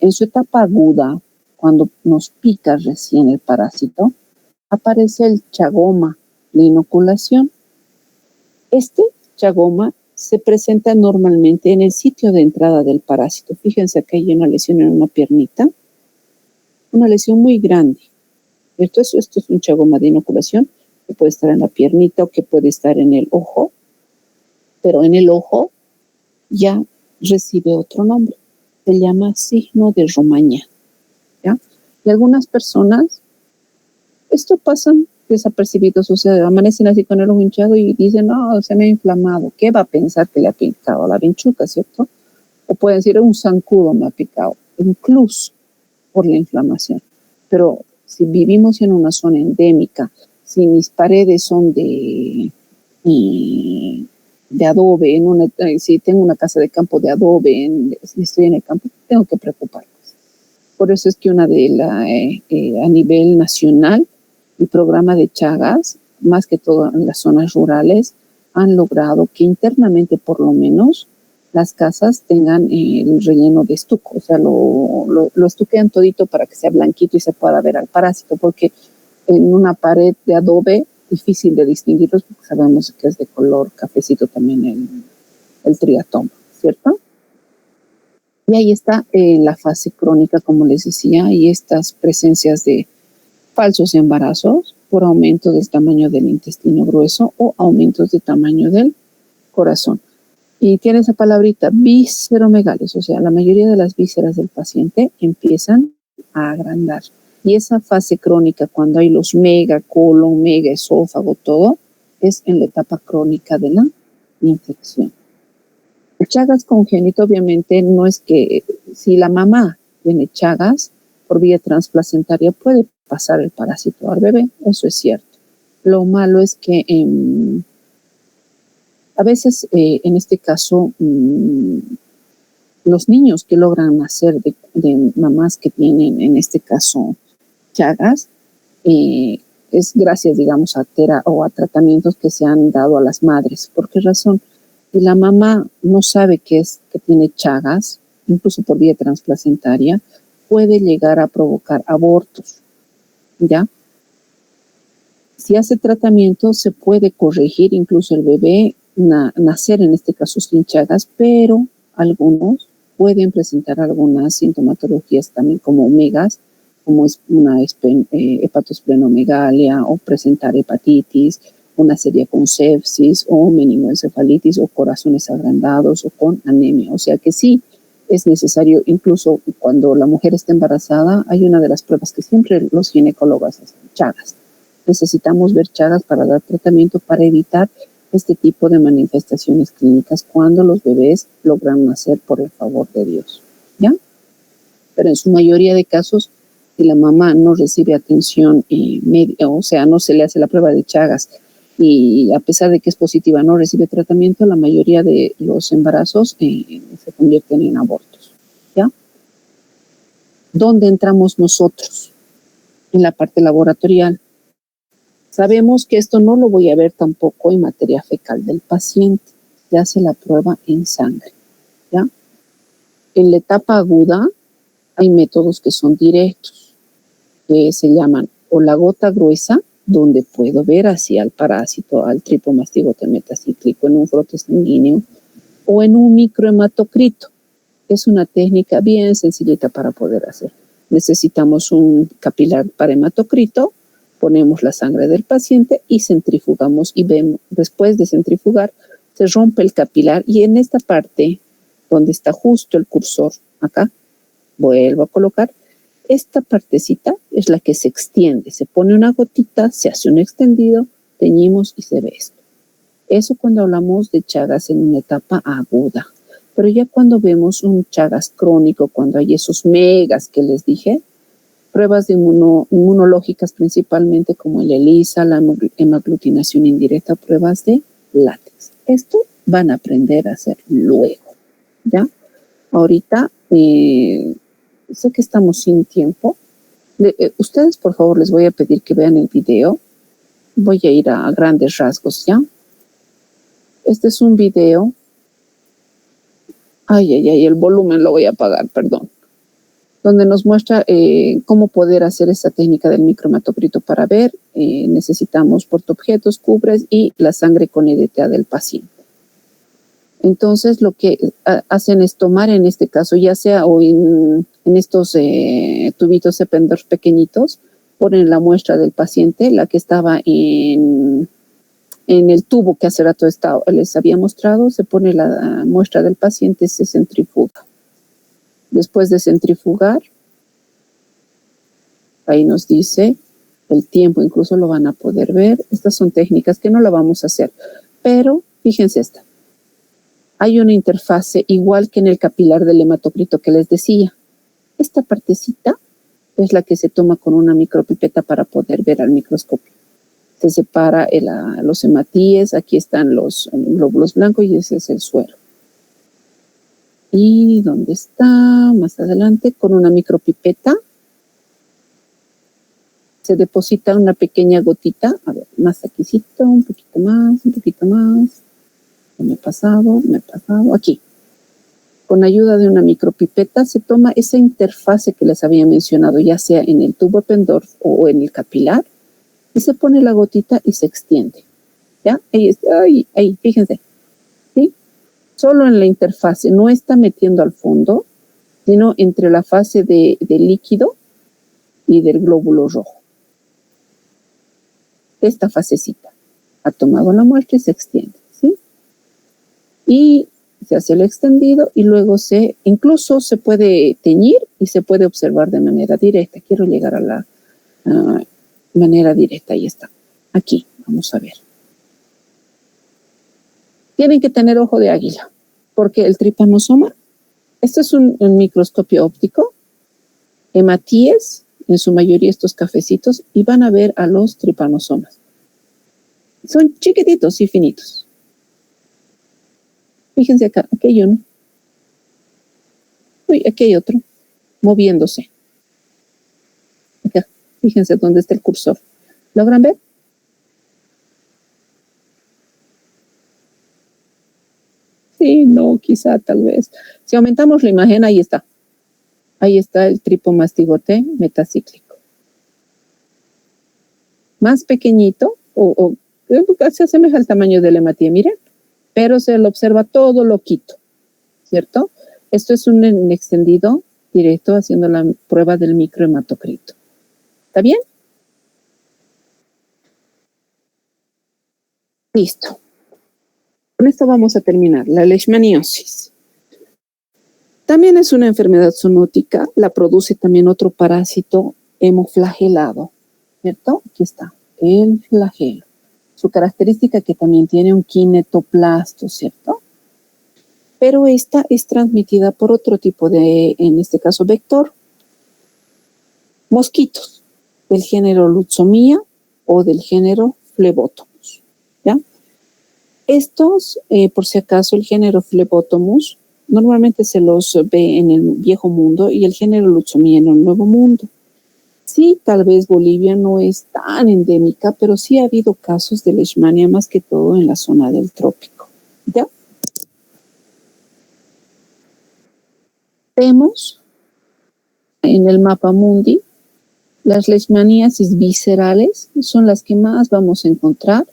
En su etapa aguda, cuando nos pica recién el parásito, aparece el chagoma, la inoculación. Este chagoma se presenta normalmente en el sitio de entrada del parásito. Fíjense que hay una lesión en una piernita, una lesión muy grande. Esto es un chagoma de inoculación que puede estar en la piernita o que puede estar en el ojo, pero en el ojo ya recibe otro nombre. Se llama signo de Romaña, ¿ya? Y algunas personas, esto pasan desapercibidos, o sea, amanecen así con el ojo hinchado y dicen, no, se me ha inflamado. ¿Qué va a pensar que le ha picado la vinchuca, cierto? O pueden decir, un zancudo me ha picado, incluso por la inflamación. Pero si vivimos en una zona endémica, si mis paredes son de adobe, si tengo una casa de campo de adobe, si estoy en el campo, tengo que preocuparme. Por eso es que a nivel nacional, el programa de Chagas, más que todo en las zonas rurales, han logrado que internamente, por lo menos, las casas tengan el relleno de estuco. O sea, lo estuquean todito para que sea blanquito y se pueda ver al parásito, porque en una pared de adobe, difícil de distinguirlos, porque sabemos que es de color cafecito también el triatoma, ¿cierto? Y ahí está la fase crónica, como les decía, y estas presencias de falsos embarazos por aumento del tamaño del intestino grueso o aumentos de tamaño del corazón. Y tiene esa palabrita, visceromegales, o sea, la mayoría de las vísceras del paciente empiezan a agrandar. Y esa fase crónica, cuando hay los mega colon, mega esófago, todo, es en la etapa crónica de la infección. El Chagas congénito, obviamente, no es que si la mamá tiene Chagas por vía transplacentaria, puede pasar el parásito al bebé, eso es cierto. Lo malo es que a veces, en este caso, los niños que logran nacer de mamás que tienen, en este caso, Chagas, es gracias, digamos, a tratamientos que se han dado a las madres. ¿Por qué razón? Si la mamá no sabe que tiene Chagas, incluso por vía transplacentaria, puede llegar a provocar abortos, ¿ya? Si hace tratamiento, se puede corregir incluso el bebé, nacer en este caso sin Chagas, pero algunos pueden presentar algunas sintomatologías también como megas, como es una hepatosplenomegalia o presentar hepatitis una sería con sepsis o meningoencefalitis o corazones agrandados o con anemia. O sea que sí es necesario, incluso cuando la mujer está embarazada, hay una de las pruebas que siempre los ginecólogos hacen, Chagas. Necesitamos ver Chagas para dar tratamiento para evitar este tipo de manifestaciones clínicas cuando los bebés logran nacer por el favor de Dios, ¿ya? Pero en su mayoría de casos, si la mamá no recibe atención médica, o sea, no se le hace la prueba de Chagas y a pesar de que es positiva no recibe tratamiento, la mayoría de los embarazos se convierten en abortos, ¿ya? ¿Dónde entramos nosotros? En la parte laboratorial. Sabemos que esto no lo voy a ver tampoco en materia fecal del paciente. Se hace la prueba en sangre, ¿ya? En la etapa aguda hay métodos que son directos, que se llaman o la gota gruesa, donde puedo ver así al parásito, al tripomastigote metacíclico en un frote sanguíneo, o en un microhematocrito. Es una técnica bien sencillita para poder hacer. Necesitamos un capilar para hematocrito, ponemos la sangre del paciente y centrifugamos y vemos, después de centrifugar, se rompe el capilar y en esta parte donde está justo el cursor, acá, vuelvo a colocar, esta partecita es la que se extiende, se pone una gotita, se hace un extendido, teñimos y se ve esto. Eso cuando hablamos de Chagas en una etapa aguda, pero ya cuando vemos un Chagas crónico, cuando hay esos megas que les dije, pruebas de inmunológicas principalmente como el ELISA, la hemaglutinación indirecta, pruebas de látex. Esto van a aprender a hacer luego, ¿ya? Ahorita sé que estamos sin tiempo. Ustedes, por favor, les voy a pedir que vean el video. Voy a ir a grandes rasgos, ¿ya? Este es un video. Ay, el volumen lo voy a apagar, perdón. Donde nos muestra cómo poder hacer esta técnica del microhematocrito para ver. Necesitamos portaobjetos, cubres y la sangre con EDTA del paciente. Entonces, lo que hacen es tomar, en este caso, ya sea o en estos tubitos Eppendorf pequeñitos, ponen la muestra del paciente, la que estaba en el tubo que hace rato les había mostrado, se pone la muestra del paciente, se centrifuga. Después de centrifugar, ahí nos dice el tiempo, incluso lo van a poder ver. Estas son técnicas que no la vamos a hacer, pero fíjense esta. Hay una interfase igual que en el capilar del hematocrito que les decía. Esta partecita es la que se toma con una micropipeta para poder ver al microscopio. Se separa los hematíes, aquí están los glóbulos blancos y ese es el suero. ¿Y dónde está? Más adelante, con una micropipeta se deposita una pequeña gotita. A ver, más aquícito, un poquito más, un poquito más. Me he pasado, aquí. Con ayuda de una micropipeta se toma esa interfase que les había mencionado, ya sea en el tubo Eppendorf o en el capilar, y se pone la gotita y se extiende. ¿Ya? Ahí, fíjense. ¿Sí? Solo en la interfase, no está metiendo al fondo, sino entre la fase de líquido y del glóbulo rojo. Esta fasecita. Ha tomado la muestra y se extiende. ¿Sí? Y se hace el extendido y luego incluso se puede teñir y se puede observar de manera directa. Quiero llegar a la manera directa, ahí está. Aquí, vamos a ver. Tienen que tener ojo de águila, porque el tripanosoma, este es un microscopio óptico, hematíes, en su mayoría estos cafecitos, y van a ver a los tripanosomas. Son chiquititos y finitos. Fíjense acá, aquí hay uno. Uy, aquí hay otro, moviéndose. Acá, fíjense dónde está el cursor. ¿Logran ver? Sí, no, quizá, tal vez. Si aumentamos la imagen, ahí está. Ahí está el tripomastigote metacíclico. Más pequeñito, se asemeja al tamaño del hematía, miren. Pero se lo observa todo loquito, ¿cierto? Esto es un extendido directo haciendo la prueba del microhematocrito. ¿Está bien? Listo. Con esto vamos a terminar. La leishmaniosis. También es una enfermedad zoonótica. La produce también otro parásito hemoflagelado. ¿Cierto? Aquí está. El flagelo. Su característica que también tiene un kinetoplasto, ¿cierto? Pero esta es transmitida por otro tipo de, en este caso, vector. Mosquitos del género Lutzomia o del género Phlebotomus. ¿Ya? Estos, por si acaso, el género Phlebotomus normalmente se los ve en el Viejo Mundo y el género Lutzomia en el Nuevo Mundo. Sí, tal vez Bolivia no es tan endémica, pero sí ha habido casos de leishmania más que todo en la zona del trópico. ¿Ya? Vemos en el mapa mundi las leishmaniasis viscerales son las que más vamos a encontrar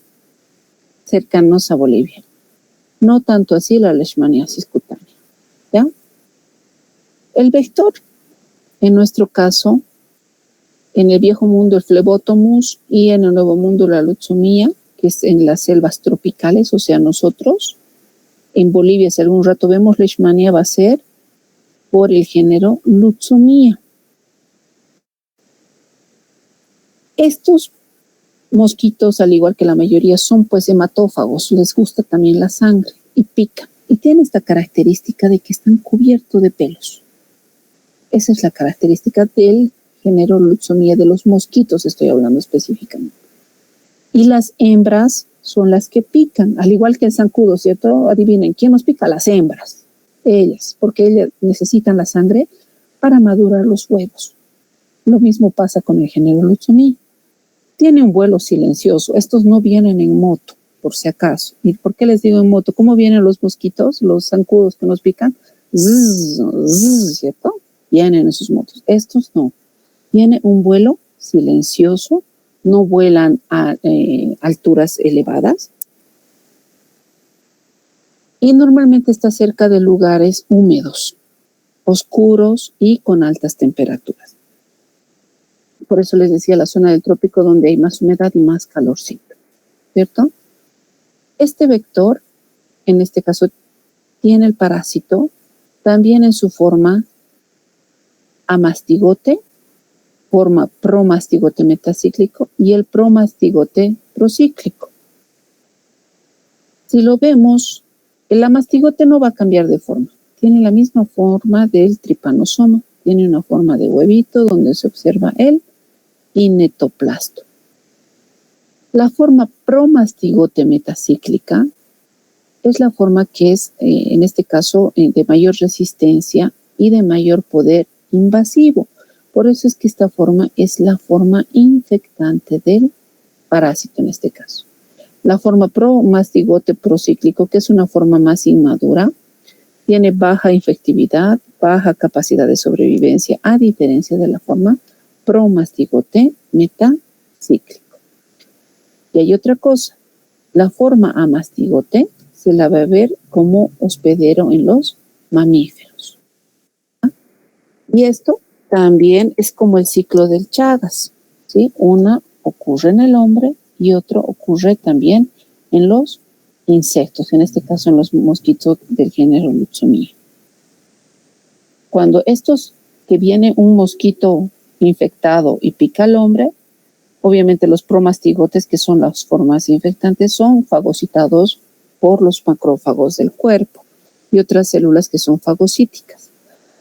cercanos a Bolivia. No tanto así la leishmaniasis cutánea. ¿Ya? El vector, en nuestro caso, en el Viejo Mundo el Phlebotomus y en el Nuevo Mundo la Lutzomia, que es en las selvas tropicales, o sea, nosotros, en Bolivia, si algún rato vemos leishmania, va a ser por el género Lutzomia. Estos mosquitos, al igual que la mayoría, son pues hematófagos, les gusta también la sangre y pican. Y tienen esta característica de que están cubiertos de pelos. Esa es la característica del género Lutzomia, de los mosquitos estoy hablando específicamente. Y las hembras son las que pican, al igual que el zancudo, ¿cierto? Adivinen, ¿quién nos pica? Las hembras, ellas, porque ellas necesitan la sangre para madurar los huevos. Lo mismo pasa con el género Lutzomia. Tiene un vuelo silencioso, estos no vienen en moto, por si acaso. ¿Y por qué les digo en moto? ¿Cómo vienen los mosquitos, los zancudos que nos pican? Zzz, zzz, ¿cierto? Vienen en sus motos. Estos no. Tiene un vuelo silencioso, no vuelan a alturas elevadas y normalmente está cerca de lugares húmedos, oscuros y con altas temperaturas. Por eso les decía la zona del trópico donde hay más humedad y más calorcito, ¿cierto? Este vector, en este caso, tiene el parásito también en su forma amastigote, forma promastigote metacíclico y el promastigote procíclico. Si lo vemos, el amastigote no va a cambiar de forma. Tiene la misma forma del tripanosoma. Tiene una forma de huevito donde se observa el kinetoplasto. La forma promastigote metacíclica es la forma que es, en este caso, de mayor resistencia y de mayor poder invasivo. Por eso es que esta forma es la forma infectante del parásito en este caso. La forma promastigote procíclico, que es una forma más inmadura, tiene baja infectividad, baja capacidad de sobrevivencia, a diferencia de la forma promastigote metacíclico. Y hay otra cosa, la forma amastigote se la va a ver como hospedero en los mamíferos. Y esto también es como el ciclo del Chagas, ¿sí? Una ocurre en el hombre y otro ocurre también en los insectos, en este caso en los mosquitos del género Lutzomia. Cuando que viene un mosquito infectado y pica al hombre, obviamente los promastigotes, que son las formas infectantes, son fagocitados por los macrófagos del cuerpo y otras células que son fagocíticas,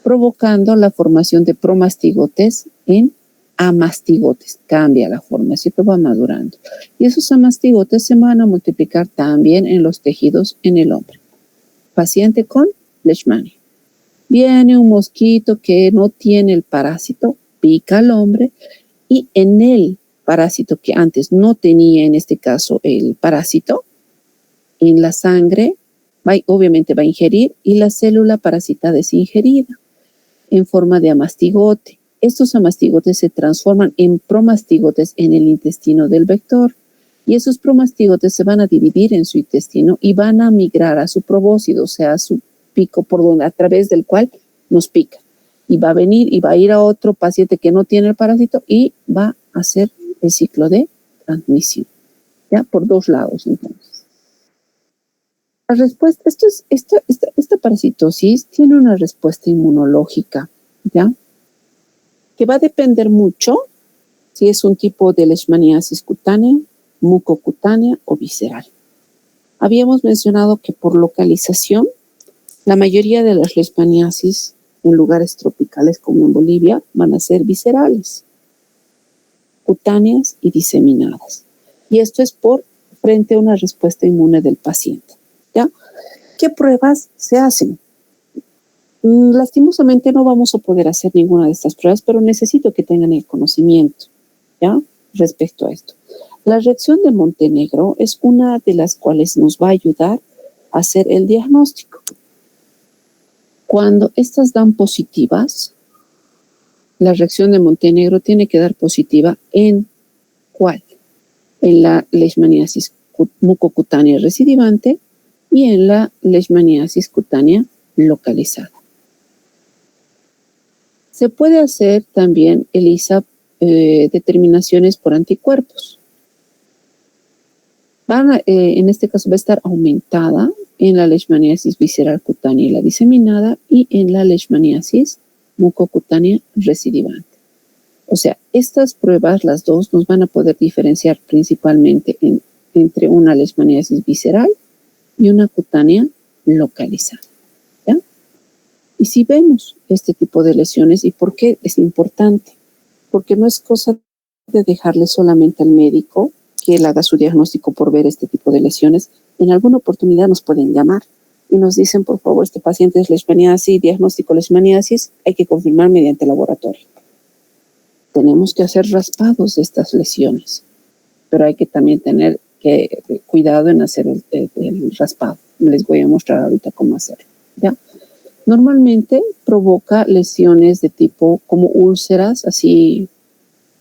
provocando la formación de promastigotes en amastigotes. Cambia la forma, ¿cierto? Va madurando. Y esos amastigotes se van a multiplicar también en los tejidos en el hombre. Paciente con leishmania. Viene un mosquito que no tiene el parásito, pica al hombre y en el parásito que antes no tenía, en este caso el parásito, en la sangre, obviamente va a ingerir y la célula parasitada es ingerida en forma de amastigote. Estos amastigotes se transforman en promastigotes en el intestino del vector y esos promastigotes se van a dividir en su intestino y van a migrar a su probóscido, o sea, a su pico a través del cual nos pica. Y va a venir y va a ir a otro paciente que no tiene el parásito y va a hacer el ciclo de transmisión, ¿ya? Por dos lados, entonces. La respuesta, esta parasitosis tiene una respuesta inmunológica, ¿ya? Que va a depender mucho si es un tipo de leishmaniasis cutánea, mucocutánea o visceral. Habíamos mencionado que por localización, la mayoría de las leishmaniasis en lugares tropicales como en Bolivia van a ser viscerales, cutáneas y diseminadas. Y esto es frente a una respuesta inmune del paciente, ¿ya? ¿Qué pruebas se hacen? Lastimosamente no vamos a poder hacer ninguna de estas pruebas, pero necesito que tengan el conocimiento, ¿ya? Respecto a esto. La reacción de Montenegro es una de las cuales nos va a ayudar a hacer el diagnóstico. Cuando estas dan positivas, la reacción de Montenegro tiene que dar positiva ¿en cuál? En la leishmaniasis mucocutánea recidivante y en la leishmaniasis cutánea localizada. Se puede hacer también, ELISA, determinaciones por anticuerpos. En este caso va a estar aumentada en la leishmaniasis visceral cutánea y la diseminada y en la leishmaniasis mucocutánea recidivante. O sea, estas pruebas, las dos, nos van a poder diferenciar principalmente entre una leishmaniasis visceral y una cutánea localizada. ¿Ya? Y si vemos este tipo de lesiones, ¿y por qué es importante? Porque no es cosa de dejarle solamente al médico que él haga su diagnóstico por ver este tipo de lesiones. En alguna oportunidad nos pueden llamar y nos dicen, por favor, este paciente es leishmaniasis, diagnóstico leishmaniasis, hay que confirmar mediante laboratorio. Tenemos que hacer raspados de estas lesiones, pero hay que también tener cuidado en hacer el raspado. Les voy a mostrar ahorita cómo hacerlo, ¿ya? Normalmente provoca lesiones de tipo como úlceras, así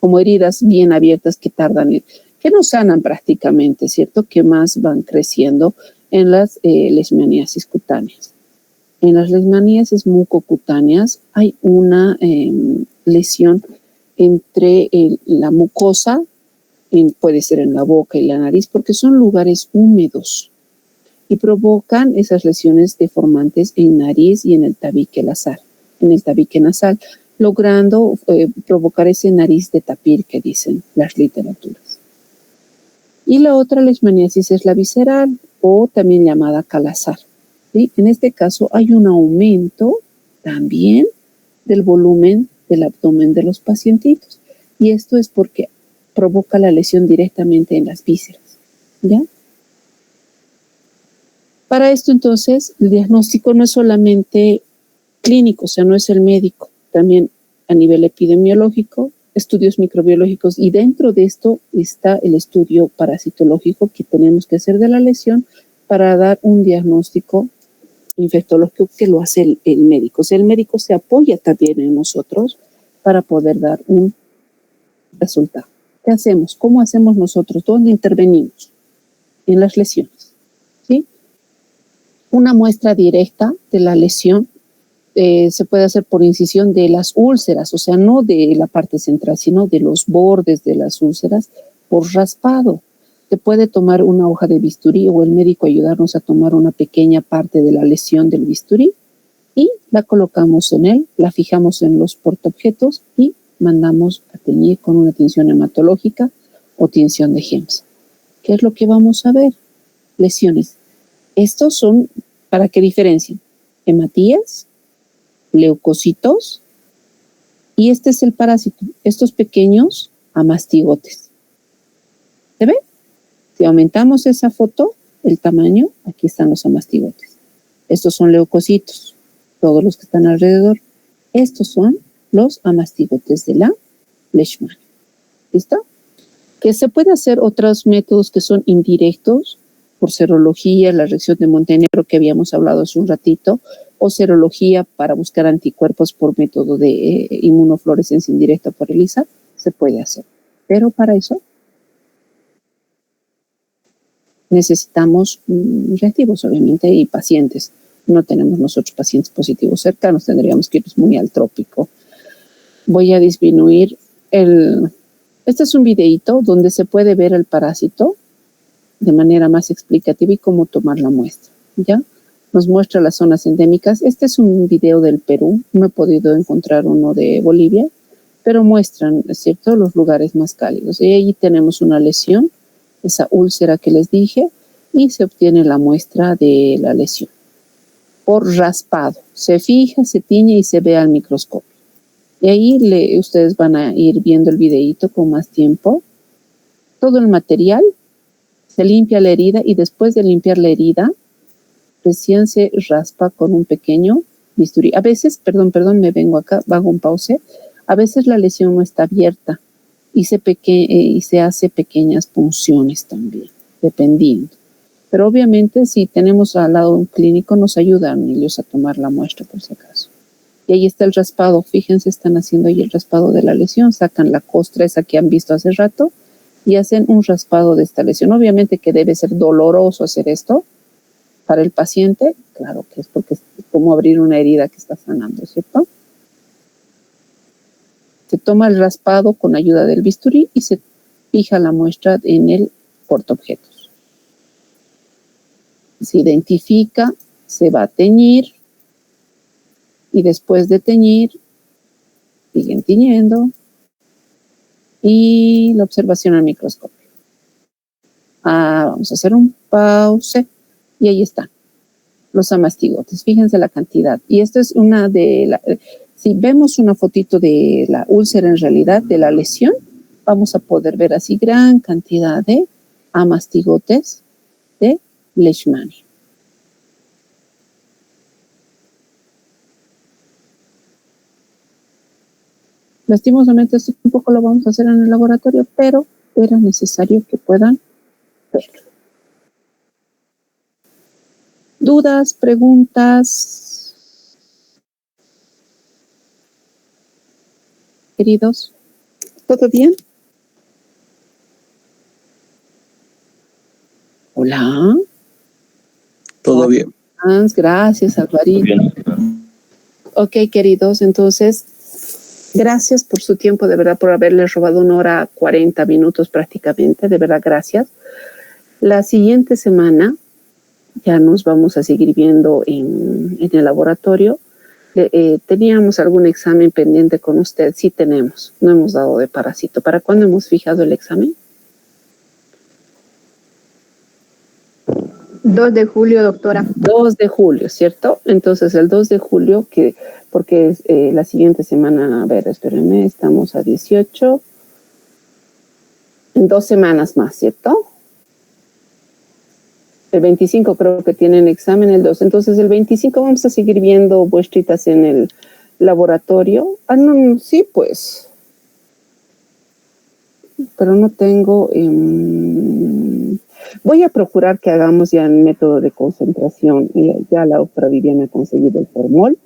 como heridas bien abiertas que que no sanan prácticamente, ¿cierto? Que más van creciendo en las leishmaniasis cutáneas. En las leishmaniasis mucocutáneas hay una lesión entre la mucosa, puede ser en la boca y la nariz, porque son lugares húmedos y provocan esas lesiones deformantes en nariz y en el tabique nasal, logrando provocar ese nariz de tapir que dicen las literaturas. Y la otra leishmaniasis es la visceral o también llamada calazar, ¿sí? En este caso hay un aumento también del volumen del abdomen de los pacientitos y esto es porque provoca la lesión directamente en las vísceras, ¿ya? Para esto entonces el diagnóstico no es solamente clínico, o sea, no es el médico, también a nivel epidemiológico, estudios microbiológicos y dentro de esto está el estudio parasitológico que tenemos que hacer de la lesión para dar un diagnóstico infectológico que lo hace el médico. O sea, el médico se apoya también en nosotros para poder dar un resultado. ¿Qué hacemos? ¿Cómo hacemos nosotros? ¿Dónde intervenimos? En las lesiones, ¿sí? Una muestra directa de la lesión se puede hacer por incisión de las úlceras, o sea, no de la parte central, sino de los bordes de las úlceras por raspado. Se puede tomar una hoja de bisturí o el médico ayudarnos a tomar una pequeña parte de la lesión del bisturí y la colocamos en él, la fijamos en los portaobjetos y mandamos a teñir con una tinción hematológica o tinción de GEMS. ¿Qué es lo que vamos a ver? Lesiones. Estos son, para que diferencien, hematías, leucocitos y este es el parásito, estos pequeños amastigotes. ¿Se ve? Si aumentamos esa foto, el tamaño, aquí están los amastigotes. Estos son leucocitos, todos los que están alrededor. Estos son los amastigotes de la leishmania. ¿Listo? Que se puede hacer otros métodos que son indirectos, por serología, la reacción de Montenegro que habíamos hablado hace un ratito, o serología para buscar anticuerpos por método de inmunofluorescencia indirecta por ELISA, se puede hacer. Pero para eso necesitamos reactivos, obviamente, y pacientes. No tenemos nosotros pacientes positivos cercanos, tendríamos que irnos muy al trópico. Voy a disminuir este es un videíto donde se puede ver el parásito de manera más explicativa y cómo tomar la muestra. ¿ya? Nos muestra las zonas endémicas. Este es un video del Perú, no he podido encontrar uno de Bolivia, pero muestran, ¿es cierto?, los lugares más cálidos. Y ahí tenemos una lesión, esa úlcera que les dije, y se obtiene la muestra de la lesión por raspado. Se fija, se tiñe y se ve al microscopio. Y ahí ustedes van a ir viendo el videíto con más tiempo. Todo el material, se limpia la herida y después de limpiar la herida, recién se raspa con un pequeño bisturí. A veces, perdón, me vengo acá, hago un pause. A veces la lesión no está abierta y se hace pequeñas punciones también, dependiendo. Pero obviamente si tenemos al lado un clínico nos ayudan ellos a tomar la muestra por si acaso. Y ahí está el raspado, fíjense, están haciendo ahí el raspado de la lesión, sacan la costra esa que han visto hace rato y hacen un raspado de esta lesión. Obviamente que debe ser doloroso hacer esto para el paciente, claro que es porque es como abrir una herida que está sanando, ¿cierto? Se toma el raspado con ayuda del bisturí y se fija la muestra en el portaobjetos. Se identifica, se va a teñir y después de teñir siguen tiñendo y la observación al microscopio. Vamos a hacer un pause y ahí están los amastigotes. Fíjense la cantidad. Y esto es una si vemos una fotito de la úlcera en realidad, de la lesión, vamos a poder ver así gran cantidad de amastigotes de Leishmania. Lastimosamente esto tampoco lo vamos a hacer en el laboratorio, pero era necesario que puedan verlo. ¿Dudas, preguntas? Queridos, ¿todo bien? Hola. Todo bien. Gracias, Alvarito. Ok, queridos, entonces, gracias por su tiempo, de verdad, por haberles robado 1 hora 40 minutos prácticamente, de verdad, gracias. La siguiente semana ya nos vamos a seguir viendo en el laboratorio. ¿Teníamos algún examen pendiente con usted? Sí tenemos, no hemos dado de parásito. ¿Para cuándo hemos fijado el examen? 2 de julio, doctora. 2 de julio, ¿cierto? Entonces el 2 de julio, porque es la siguiente semana, a ver, espérenme, estamos a 18, en 2 semanas más, ¿cierto? El 25 creo que tienen examen el 2, entonces el 25 vamos a seguir viendo muestritas en el laboratorio. No, sí, pues, pero no tengo... voy a procurar que hagamos ya el método de concentración. Ya la doctora Viviana ha conseguido el formol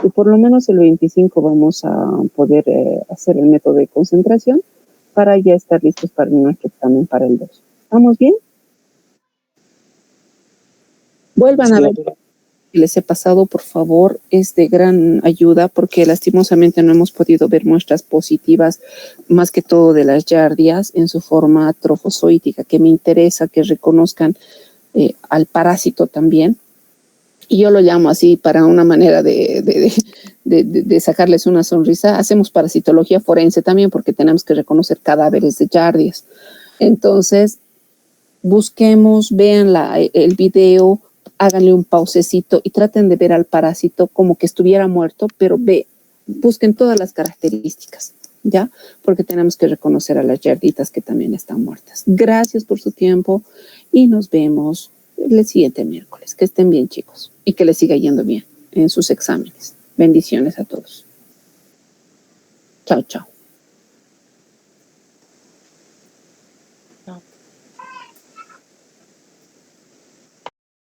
y por lo menos el 25 vamos a poder hacer el método de concentración para ya estar listos para nuestro examen para el 2. ¿Estamos bien? Vuelvan a ver que les he pasado, por favor, es de gran ayuda porque lastimosamente no hemos podido ver muestras positivas, más que todo de las giardias en su forma trofozoítica, que me interesa que reconozcan al parásito también. Y yo lo llamo así para una manera de sacarles una sonrisa. Hacemos parasitología forense también porque tenemos que reconocer cadáveres de giardias. Entonces, busquemos, vean el video, háganle un pausecito y traten de ver al parásito como que estuviera muerto, pero busquen todas las características, ¿ya? Porque tenemos que reconocer a las giarditas que también están muertas. Gracias por su tiempo y nos vemos el siguiente miércoles. Que estén bien, chicos, y que les siga yendo bien en sus exámenes. Bendiciones a todos. Chao, chao.